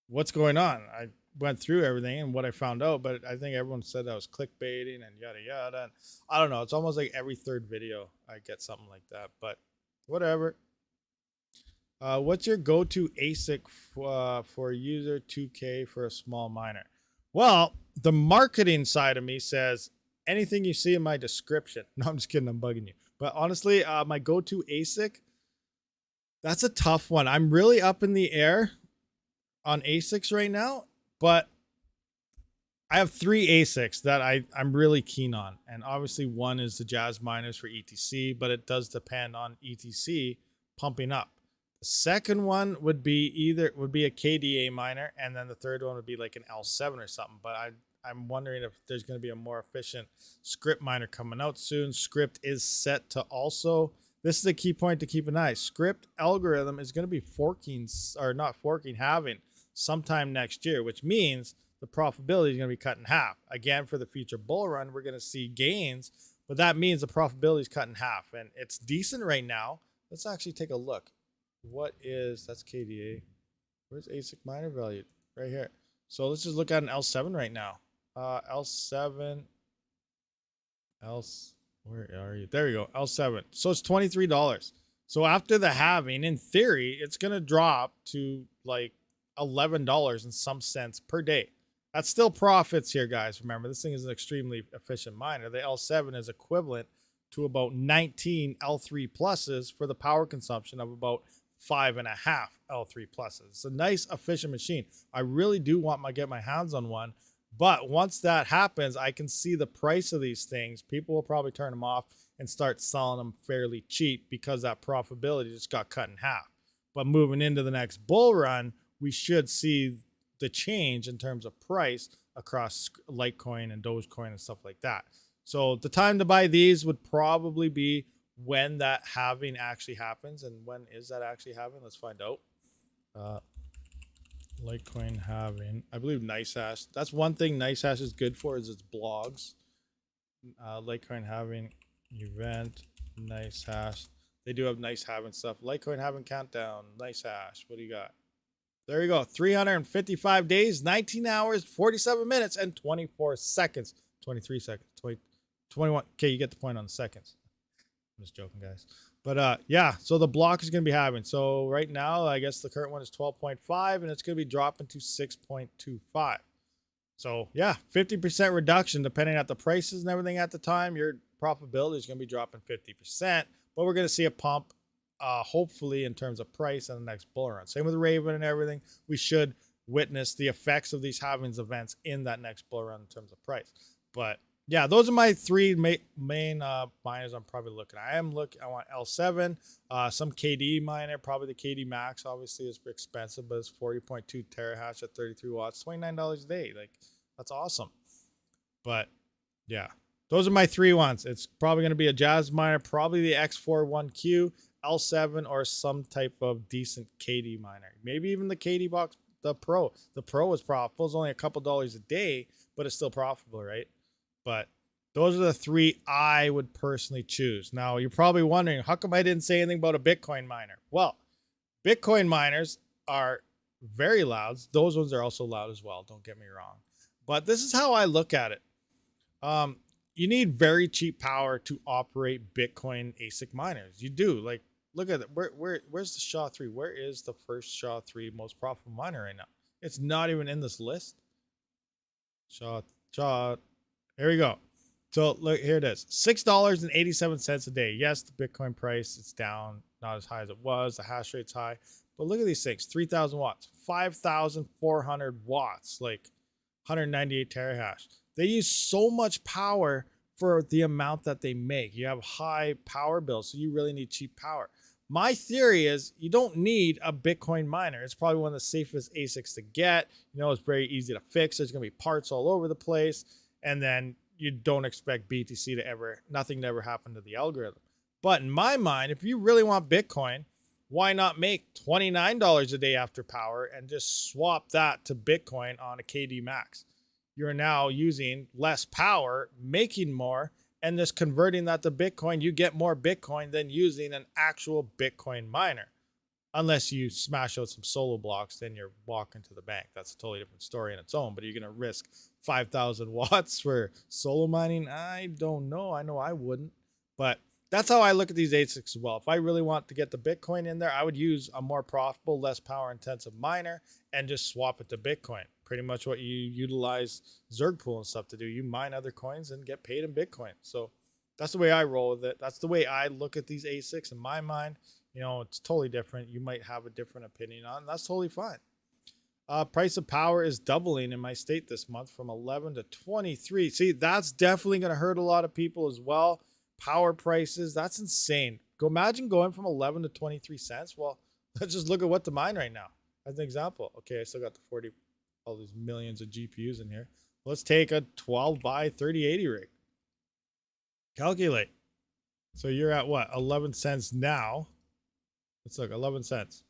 what's going on? I went through everything and what I found out, but I think everyone said I was clickbaiting and yada yada. And I don't know. It's almost like every third video I get something like that, but whatever. What's your go-to ASIC for user 2K for a small miner? Well, the marketing side of me says anything you see in my description. No, I'm just kidding. I'm bugging you. But honestly, my go-to ASIC, that's a tough one. I'm really up in the air on ASICs right now, but I have 3 ASICs that I'm really keen on. And obviously one is the Jazz miners for ETC, but it does depend on ETC pumping up. The second one would be a KDA miner, and then the third one would be like an L7 or something. But I'm wondering if there's going to be a more efficient script miner coming out soon. Script is set to also, this is a key point to keep an eye. Script algorithm is going to be halving sometime next year, which means the profitability is going to be cut in half. Again, for the future bull run, we're going to see gains, but that means the profitability is cut in half, and it's decent right now. Let's actually take a look. That's KDA. Where's ASIC miner value? Right here. So let's just look at an L7 right now. L7. Where are you? There you go. L7. So it's $23. So after the halving, in theory, it's going to drop to like $11 in some sense per day. That's still profits here, guys. Remember, this thing is an extremely efficient miner. The L7 is equivalent to about 19 L3 pluses for the power consumption of about 5.5 L3 pluses. It's a nice, efficient machine. I really do want to get my hands on one. But once that happens, I can see the price of these things. People will probably turn them off and start selling them fairly cheap because that profitability just got cut in half. But moving into the next bull run, we should see the change in terms of price across Litecoin and Dogecoin and stuff like that. So the time to buy these would probably be when that halving actually happens. And when is that actually happening? Let's find out. Litecoin halving. I believe NiceHash. That's one thing NiceHash is good for, is its blogs. Litecoin halving event, NiceHash. They do have nice halving stuff. Litecoin halving countdown. Nice hash. What do you got? There you go. 355 days, 19 hours, 47 minutes, and 24 seconds. 23 seconds. 21. Okay, you get the point on the seconds. I'm just joking, guys. But yeah, so the block is going to be having. So right now, I guess the current one is 12.5, and it's going to be dropping to 6.25. So yeah, 50% reduction depending on the prices and everything at the time. Your profitability is going to be dropping 50%, but we're going to see a pump, hopefully in terms of price in the next bull run. Same with Raven and everything. We should witness the effects of these halvings events in that next bull run in terms of price. But yeah, those are my three main miners I'm probably looking at. I want L7, some KD miner, probably the KD Max obviously is expensive, but it's 40.2 terahash at 33 watts, $29 a day. Like, that's awesome. But yeah, those are my three ones. It's probably going to be a Jazz miner, probably the X41Q, L7, or some type of decent KD miner. Maybe even the KD box, the Pro. The Pro is profitable. It's only a couple dollars a day, but it's still profitable, right? But those are the three I would personally choose. Now, you're probably wondering, how come I didn't say anything about a Bitcoin miner? Well, Bitcoin miners are very loud. Those ones are also loud as well. Don't get me wrong. But this is how I look at it. You need very cheap power to operate Bitcoin ASIC miners. You do. Like, look at it. Where's the SHA-3? Where is the first SHA-3 most profitable miner right now? It's not even in this list. SHA. Here we go. So look, here it is. $6.87 a day. Yes, the Bitcoin price, it's down, not as high as it was. The hash rate's high. But look at these things. 3,000 watts, 5,400 watts, like 198 terahash. They use so much power for the amount that they make. You have high power bills, so you really need cheap power. My theory is you don't need a Bitcoin miner. It's probably one of the safest ASICs to get. You know, it's very easy to fix. There's going to be parts all over the place. And then you don't expect BTC to nothing to ever happen to the algorithm. But in my mind, if you really want Bitcoin, why not make $29 a day after power and just swap that to Bitcoin on a KD Max? You're now using less power, making more, and just converting that to Bitcoin. You get more Bitcoin than using an actual Bitcoin miner. Unless you smash out some solo blocks, then you're walking to the bank. That's a totally different story in its own. But you're going to risk 5,000 watts for solo mining? I don't know. I know I wouldn't. But that's how I look at these ASICs as well. If I really want to get the Bitcoin in there, I would use a more profitable, less power intensive miner and just swap it to Bitcoin. Pretty much what you utilize Zerg Pool and stuff to do. You mine other coins and get paid in Bitcoin. So that's the way I roll with it. That's the way I look at these ASICs in my mind. You know, it's totally different. You might have a different opinion on. That's totally fine. Price of power is doubling in my state this month from 11 to 23. See, that's definitely going to hurt a lot of people as well. Power prices, that's insane. Imagine going from 11 to 23 cents. Well, let's just look at what to mine right now as an example. Okay, I still got the all these millions of GPUs in here. Let's take a 12 by 3080 rig. Calculate. So you're at what? 11 cents now. Let's look, 11 cents.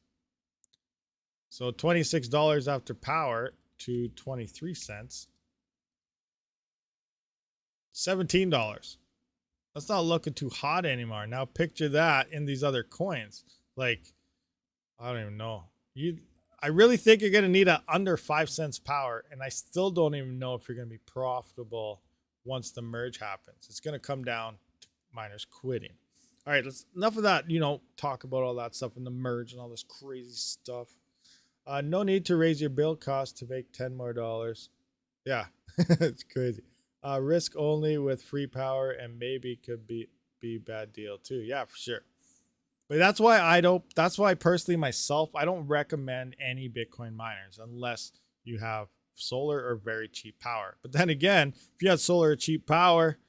So $26 after power to 23 cents. $17. That's not looking too hot anymore. Now picture that in these other coins. Like, I don't even know. I really think you're going to need a under 5 cents power. And I still don't even know if you're going to be profitable once the merge happens. It's going to come down to miners quitting. All right, enough of that, talk about all that stuff in the merge and all this crazy stuff. No need to raise your build cost to make $10 more. Yeah, it's crazy. Risk only with free power and maybe could be bad deal too. Yeah, for sure. But that's why personally myself, I don't recommend any Bitcoin miners unless you have solar or very cheap power. But then again, if you had solar or cheap power,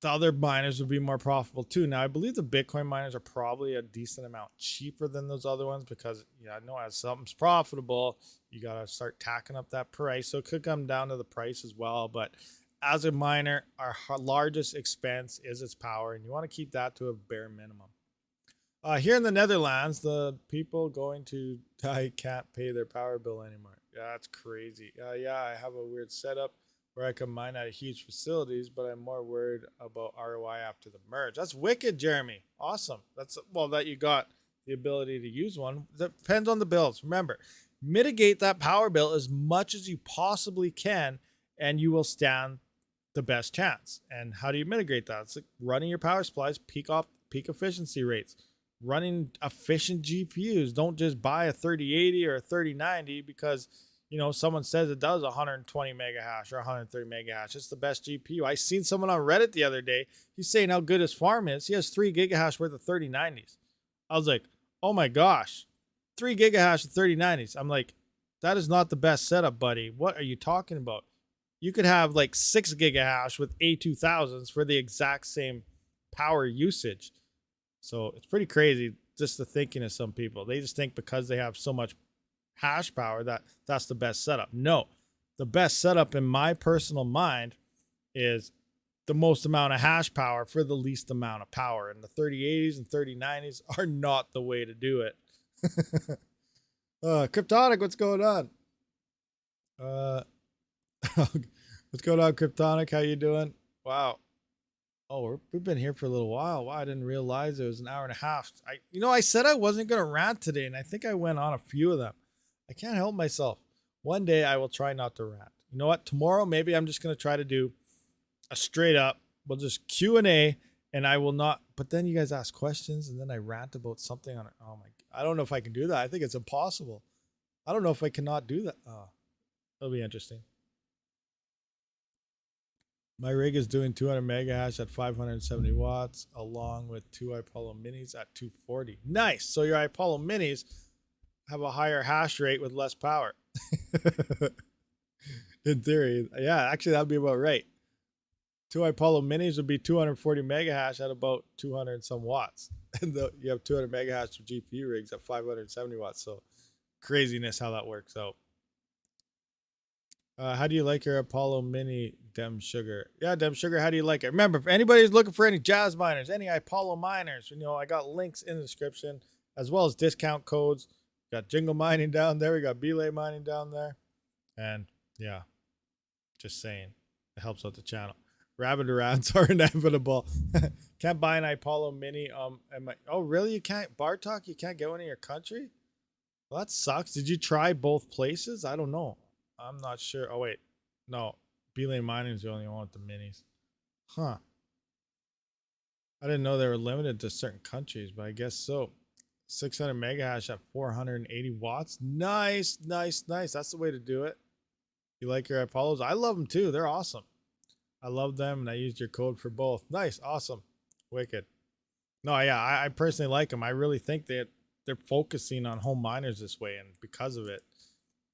the other miners would be more profitable too. Now, I believe the Bitcoin miners are probably a decent amount cheaper than those other ones because, I know as something's profitable, you got to start tacking up that price. So it could come down to the price as well. But as a miner, our largest expense is its power, and you want to keep that to a bare minimum. Here in the Netherlands, the people going to die can't pay their power bill anymore. Yeah, that's crazy. Yeah, I have a weird setup. where I can mine at huge facilities, but I'm more worried about ROI after the merge. That's wicked, Jeremy. Awesome. That's, well, that you got the ability to use one. That depends on the builds. Remember, mitigate that power bill as much as you possibly can, and you will stand the best chance. And how do you mitigate that? It's like running your power supplies, peak efficiency rates, running efficient GPUs. Don't just buy a 3080 or a 3090 because, you know, someone says it does 120 mega hash or 130 mega hash. It's the best GPU. I seen someone on Reddit the other day. He's saying how good his farm is. He has 3 gigahash worth of 3090s. I was like, oh my gosh, 3 gigahash of 3090s. I'm like, that is not the best setup, buddy. What are you talking about? You could have like 6 gigahash with A2000s for the exact same power usage. So it's pretty crazy just the thinking of some people. They just think because they have so much hash power that's the best setup. No, the best setup in my personal mind is the most amount of hash power for the least amount of power. And the 3080s and 3090s are not the way to do it. Kryptonic, what's going on? What's going on, Kryptonic? How you doing? Wow. Oh, we've been here for a little while. Wow, I didn't realize it was an hour and a half. I said I wasn't going to rant today, and I think I went on a few of them. I can't help myself. One day I will try not to rant. You know what? Tomorrow, maybe I'm just going to try to do a straight up, we'll just Q&A, and I will not, but then you guys ask questions, and then I rant about something on it. Oh my, I don't know if I can do that. I think it's impossible. I don't know if I cannot do that. Oh, it'll be interesting. My rig is doing 200 mega hash at 570 watts, along with 2 Ipollo minis at 240. Nice. So your Ipollo minis have a higher hash rate with less power. In theory, yeah, actually that'd be about right. 2 Ipollo minis would be 240 mega hash at about 200 and some watts. And you have 200 mega hash for GPU rigs at 570 watts. So craziness how that works out. How do you like your Ipollo Mini, Dem Sugar? Yeah, Dem Sugar, how do you like it? Remember, if anybody's looking for any Jazz miners, any Ipollo miners, you know, I got links in the description, as well as discount codes. Got Jingle Mining down there. We got Belay Mining down there. And, yeah, just saying. It helps out the channel. Rabid rants are inevitable. Can't buy an Ipollo Mini. Oh, really? You can't? Bartok, you can't get one in your country? Well, that sucks. Did you try both places? I don't know. I'm not sure. Oh, wait. No. Belay Mining is the only one with the minis. Huh. I didn't know they were limited to certain countries, but I guess so. 600 mega hash at 480 watts. Nice, nice, nice. That's the way to do it. You like your Ipollos? I love them too. They're awesome. I love them, and I used your code for both. Nice. Awesome. Wicked. No, yeah, I personally like them. I really think that they're focusing on home miners this way, and because of it.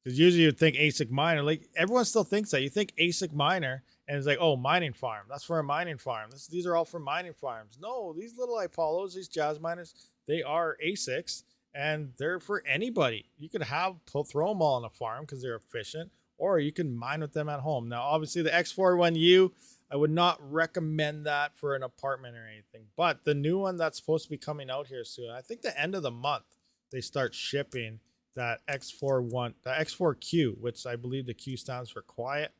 Because usually you'd think ASIC miner, like everyone still thinks that. You think ASIC miner, and it's like, oh, mining farm. That's for a mining farm. These are all for mining farms. No, these little Ipollos, these Jazz miners, they are ASICs, and they're for anybody. You could throw them all on a farm because they're efficient, or you can mine with them at home. Now, obviously, the X41U, I would not recommend that for an apartment or anything. But the new one that's supposed to be coming out here soon, I think the end of the month, they start shipping that X4Q, which I believe the Q stands for quiet.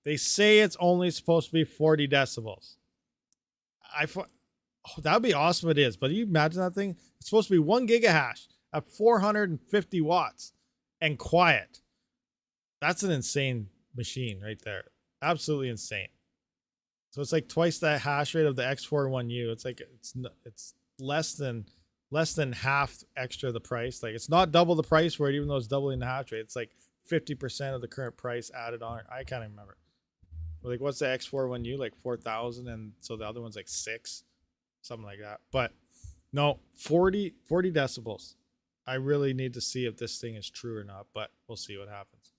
They say it's only supposed to be 40 decibels. That would be awesome if it is. But you imagine that thing? It's supposed to be 1 gigahash at 450 watts and quiet. That's an insane machine right there. Absolutely insane. So it's like twice the hash rate of the X41U. It's like it's less than half extra the price. Like it's not double the price for it, even though it's doubling the hash rate. It's like 50% of the current price added on it. I can't even remember. Like what's the X41U? Like 4,000, and so the other one's like 6, something like that. But no, 40 decibels. I really need to see if this thing is true or not, but we'll see what happens.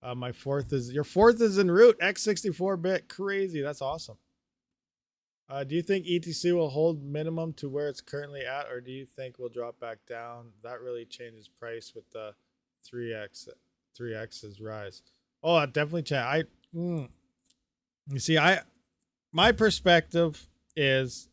Your fourth is en route. X64-bit, crazy. That's awesome. Do you think ETC will hold minimum to where it's currently at, or do you think we'll drop back down? That really changes price with the 3X's rise. Oh, that definitely change. You see, my perspective is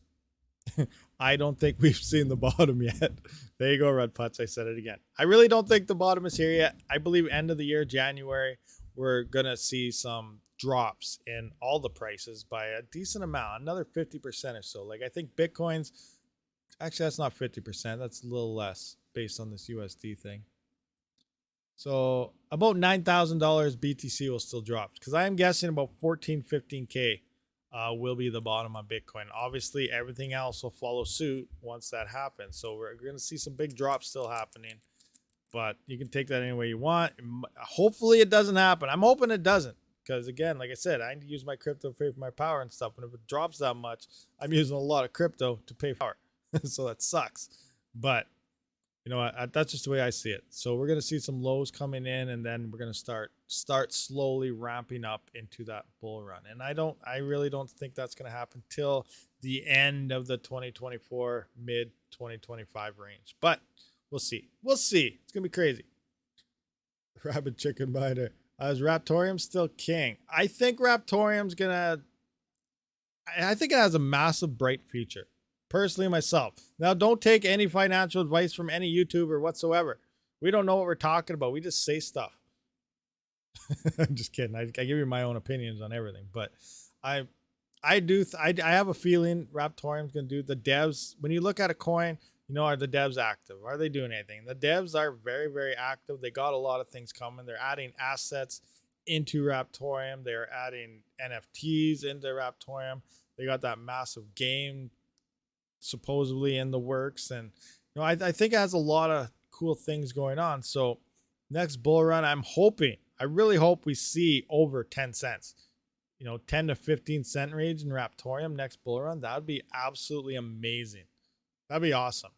I don't think we've seen the bottom yet. There you go, Red Putz. I said it again. I really don't think the bottom is here yet. I believe end of the year, January, we're going to see some drops in all the prices by a decent amount, another 50% or so. Like I think Bitcoin's, actually that's not 50%, that's a little less based on this USD thing. So about $9,000 BTC will still drop, because I am guessing about 15K will be the bottom on Bitcoin. Obviously, everything else will follow suit once that happens. So we're going to see some big drops still happening, but you can take that any way you want. Hopefully it doesn't happen. I'm hoping it doesn't, because again, like I said, I need to use my crypto to pay for my power and stuff. And if it drops that much, I'm using a lot of crypto to pay for power. So that sucks. But you know, that's just the way I see it. So we're going to see some lows coming in, and then we're going to start slowly ramping up into that bull run. And I really don't think that's going to happen till the end of the 2024, mid 2025 range. But we'll see. We'll see. It's going to be crazy. Rabid Chicken Miner. Is Raptorium still king? I think Raptorium's going to, I think it has a massive bright future. Personally, myself. Now, don't take any financial advice from any YouTuber whatsoever. We don't know what we're talking about. We just say stuff. I'm just kidding. I give you my own opinions on everything, but I have a feeling Raptorium's gonna do. The devs, when you look at a coin, you know, are the devs active? Are they doing anything? The devs are very, very active. They got a lot of things coming. They're adding assets into Raptorium. They're adding NFTs into Raptorium. They got that massive game supposedly in the works, and you know, I think it has a lot of cool things going on. So next bull run, I really hope we see over 10 cents, you know, 10 to 15 cent range in Raptorium next bull run. That would be absolutely amazing. That'd be awesome.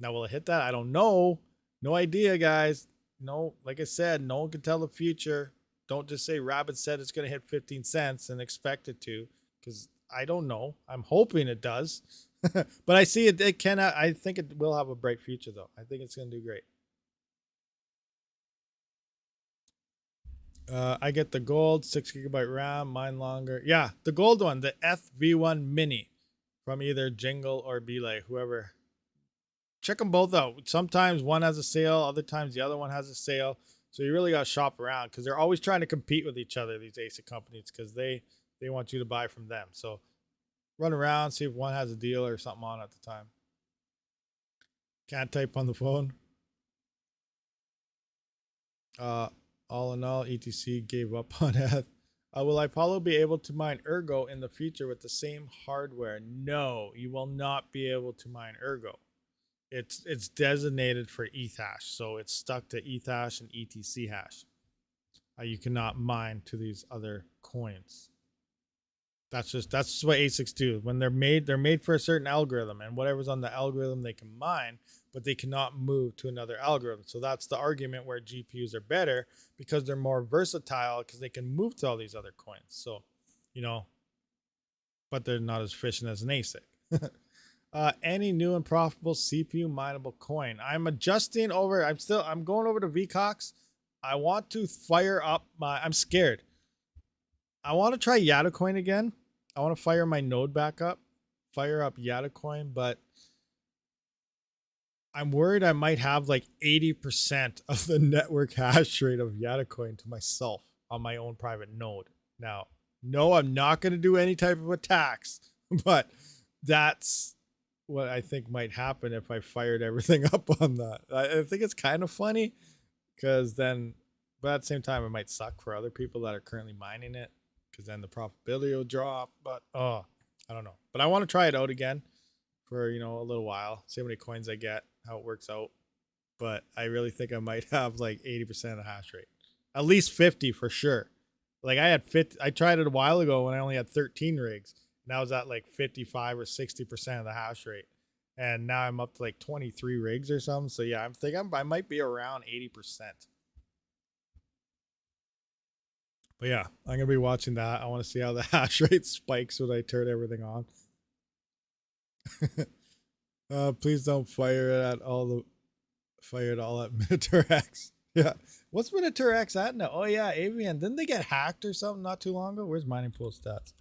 Now, will it hit that? I don't know. No idea, guys. No, like I said, no one can tell the future. Don't just say Rabid said it's going to hit 15 cents and expect it to, because I don't know. I'm hoping it does. But I see it. It cannot. I think it will have a bright future, though. I think it's going to do great. I get the gold 6 GB RAM, mine longer. Yeah, the gold one, the FV1 Mini, from either Jingle or Belay, whoever. Check them both out. Sometimes one has a sale, other times the other one has a sale. So you really got to shop around, because they're always trying to compete with each other, these ASIC companies, because they want you to buy from them. So run around, see if one has a deal or something on at the time. Can't type on the phone. All in all, ETC gave up on it. Will Ipollo be able to mine Ergo in the future with the same hardware? No, you will not be able to mine Ergo. It's designated for ETH hash, so it's stuck to ETH hash and ETC hash. You cannot mine to these other coins. That's just what ASICs do. When they're made for a certain algorithm, and whatever's on the algorithm they can mine, but they cannot move to another algorithm. So that's the argument where GPUs are better, because they're more versatile, because they can move to all these other coins. So, you know, but they're not as efficient as an ASIC. Any new and profitable CPU mineable coin? I'm adjusting over. I'm going over to VCOX. I want to fire up I'm scared. I want to try Yatacoin again. I want to fire my node back up, fire up Yatacoin, but I'm worried I might have like 80% of the network hash rate of Yatacoin to myself on my own private node. Now, no, I'm not going to do any type of attacks, but that's what I think might happen if I fired everything up on that. I think it's kind of funny, because then, but at the same time, it might suck for other people that are currently mining it, because then the profitability will drop. But I don't know. But I want to try it out again for, you know, a little while, see how many coins I get, how it works out. But I really think I might have like 80% of the hash rate, at least 50 for sure. Like I tried it a while ago when I only had 13 rigs. Now I was at like 55 or 60% of the hash rate, and now I'm up to like 23 rigs or something. So yeah, I'm thinking I might be around 80%. But yeah, I'm gonna be watching that. I want to see how the hash rate spikes when I turn everything on. Please don't fire it at all. Fire it all at Minotaur X. Yeah, what's Minotaur X at now? Oh yeah, Avian. Didn't they get hacked or something not too long ago? Where's mining pool stats?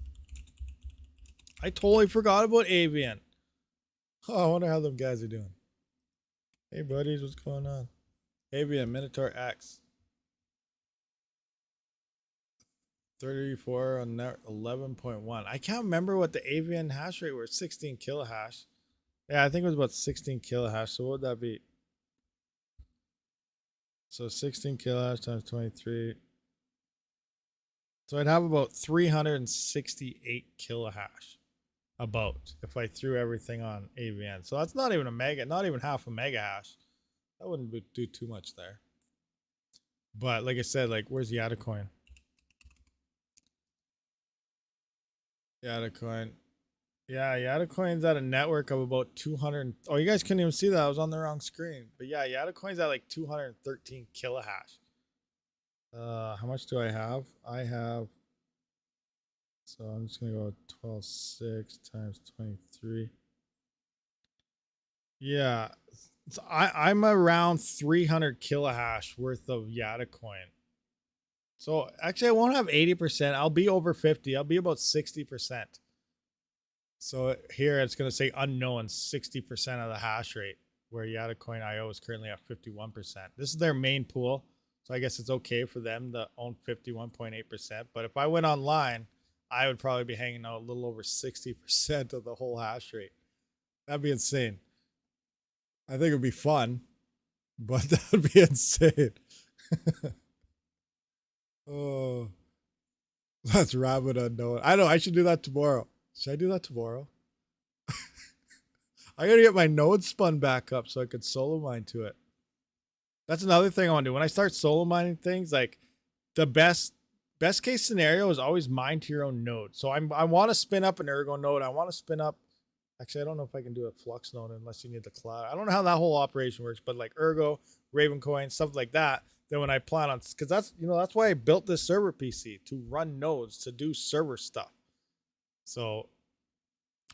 I totally forgot about Avian. Oh, I wonder how them guys are doing. Hey buddies, what's going on? Avian, Minotaur X. 34 on net 11.1. I can't remember what the AVN hash rate was. 16 kilohash. Yeah, I think it was about 16 kilohash. So what would that be? So 16 kilohash times 23. So I'd have about 368 kilohash. About if I threw everything on AVN. So that's not even a mega, not even half a mega hash. That wouldn't do too much there. But like I said, like where's Yatacoin? Yatacoin. Yeah, Yatacoin's at a network of about 200. Oh, you guys couldn't even see that. I was on the wrong screen. But yeah, Yatacoin's at like 213 kilohash. How much do I have? I have. So I'm just gonna go 12.6 times 23. Yeah, so I'm around 300 kilohash worth of Yatacoin. So actually, I won't have 80%. I'll be over 50. I'll be about 60%. So here it's gonna say unknown 60% of the hash rate, where Yatacoin IO is currently at 51%. This is their main pool, so I guess it's okay for them to own 51.8%. But if I went online, I would probably be hanging out a little over 60% of the whole hash rate. That'd be insane. I think it'd be fun, but that would be insane. Oh, that's Rabid unknown. I know I should do that tomorrow. Should I do that tomorrow? I gotta get my node spun back up so I could solo mine to it. That's another thing I want to do. When I start solo mining things, like the best case scenario is always mine to your own node. So I want to spin up an Ergo node. I want to spin up. Actually, I don't know if I can do a Flux node unless you need the cloud. I don't know how that whole operation works, but like Ergo, Ravencoin, stuff like that. Then when I plan on, because that's why I built this server PC, to run nodes, to do server stuff. So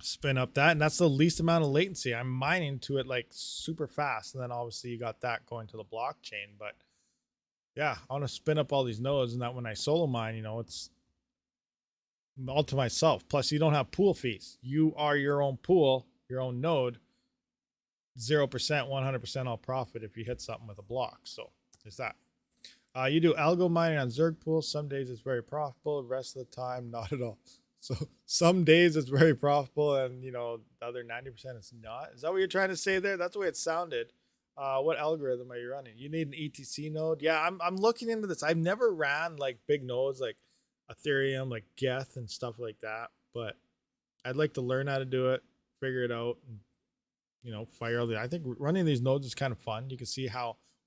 spin up that, and that's the least amount of latency. I'm mining to it like super fast, and then obviously you got that going to the blockchain. But yeah, I want to spin up all these nodes, and that when I solo mine, it's all to myself. Plus, you don't have pool fees. You are your own pool, your own node. 0%, 100% all profit if you hit something with a block. So there's that. You do algo mining on Zerg pools. Some days it's very profitable. The rest of the time, not at all. So some days it's very profitable, and the other 90% it's not. Is that what you're trying to say there? That's the way it sounded. What algorithm are you running? You need an ETC node. Yeah, I'm looking into this. I've never ran like big nodes like Ethereum, like Geth and stuff like that, but I'd like to learn how to do it, figure it out, and fire all the. I think running these nodes is kind of fun. You can see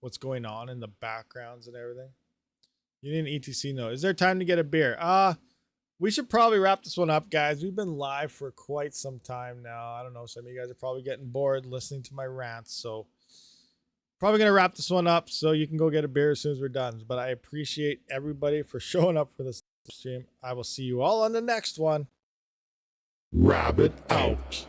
what's going on in the backgrounds and everything. You need an ETC node. Is there time to get a beer? We should probably wrap this one up, guys. We've been live for quite some time now. I don't know. Some of you guys are probably getting bored listening to my rants. So probably going to wrap this one up so you can go get a beer as soon as we're done. But I appreciate everybody for showing up for this stream. I will see you all on the next one. Rabid out.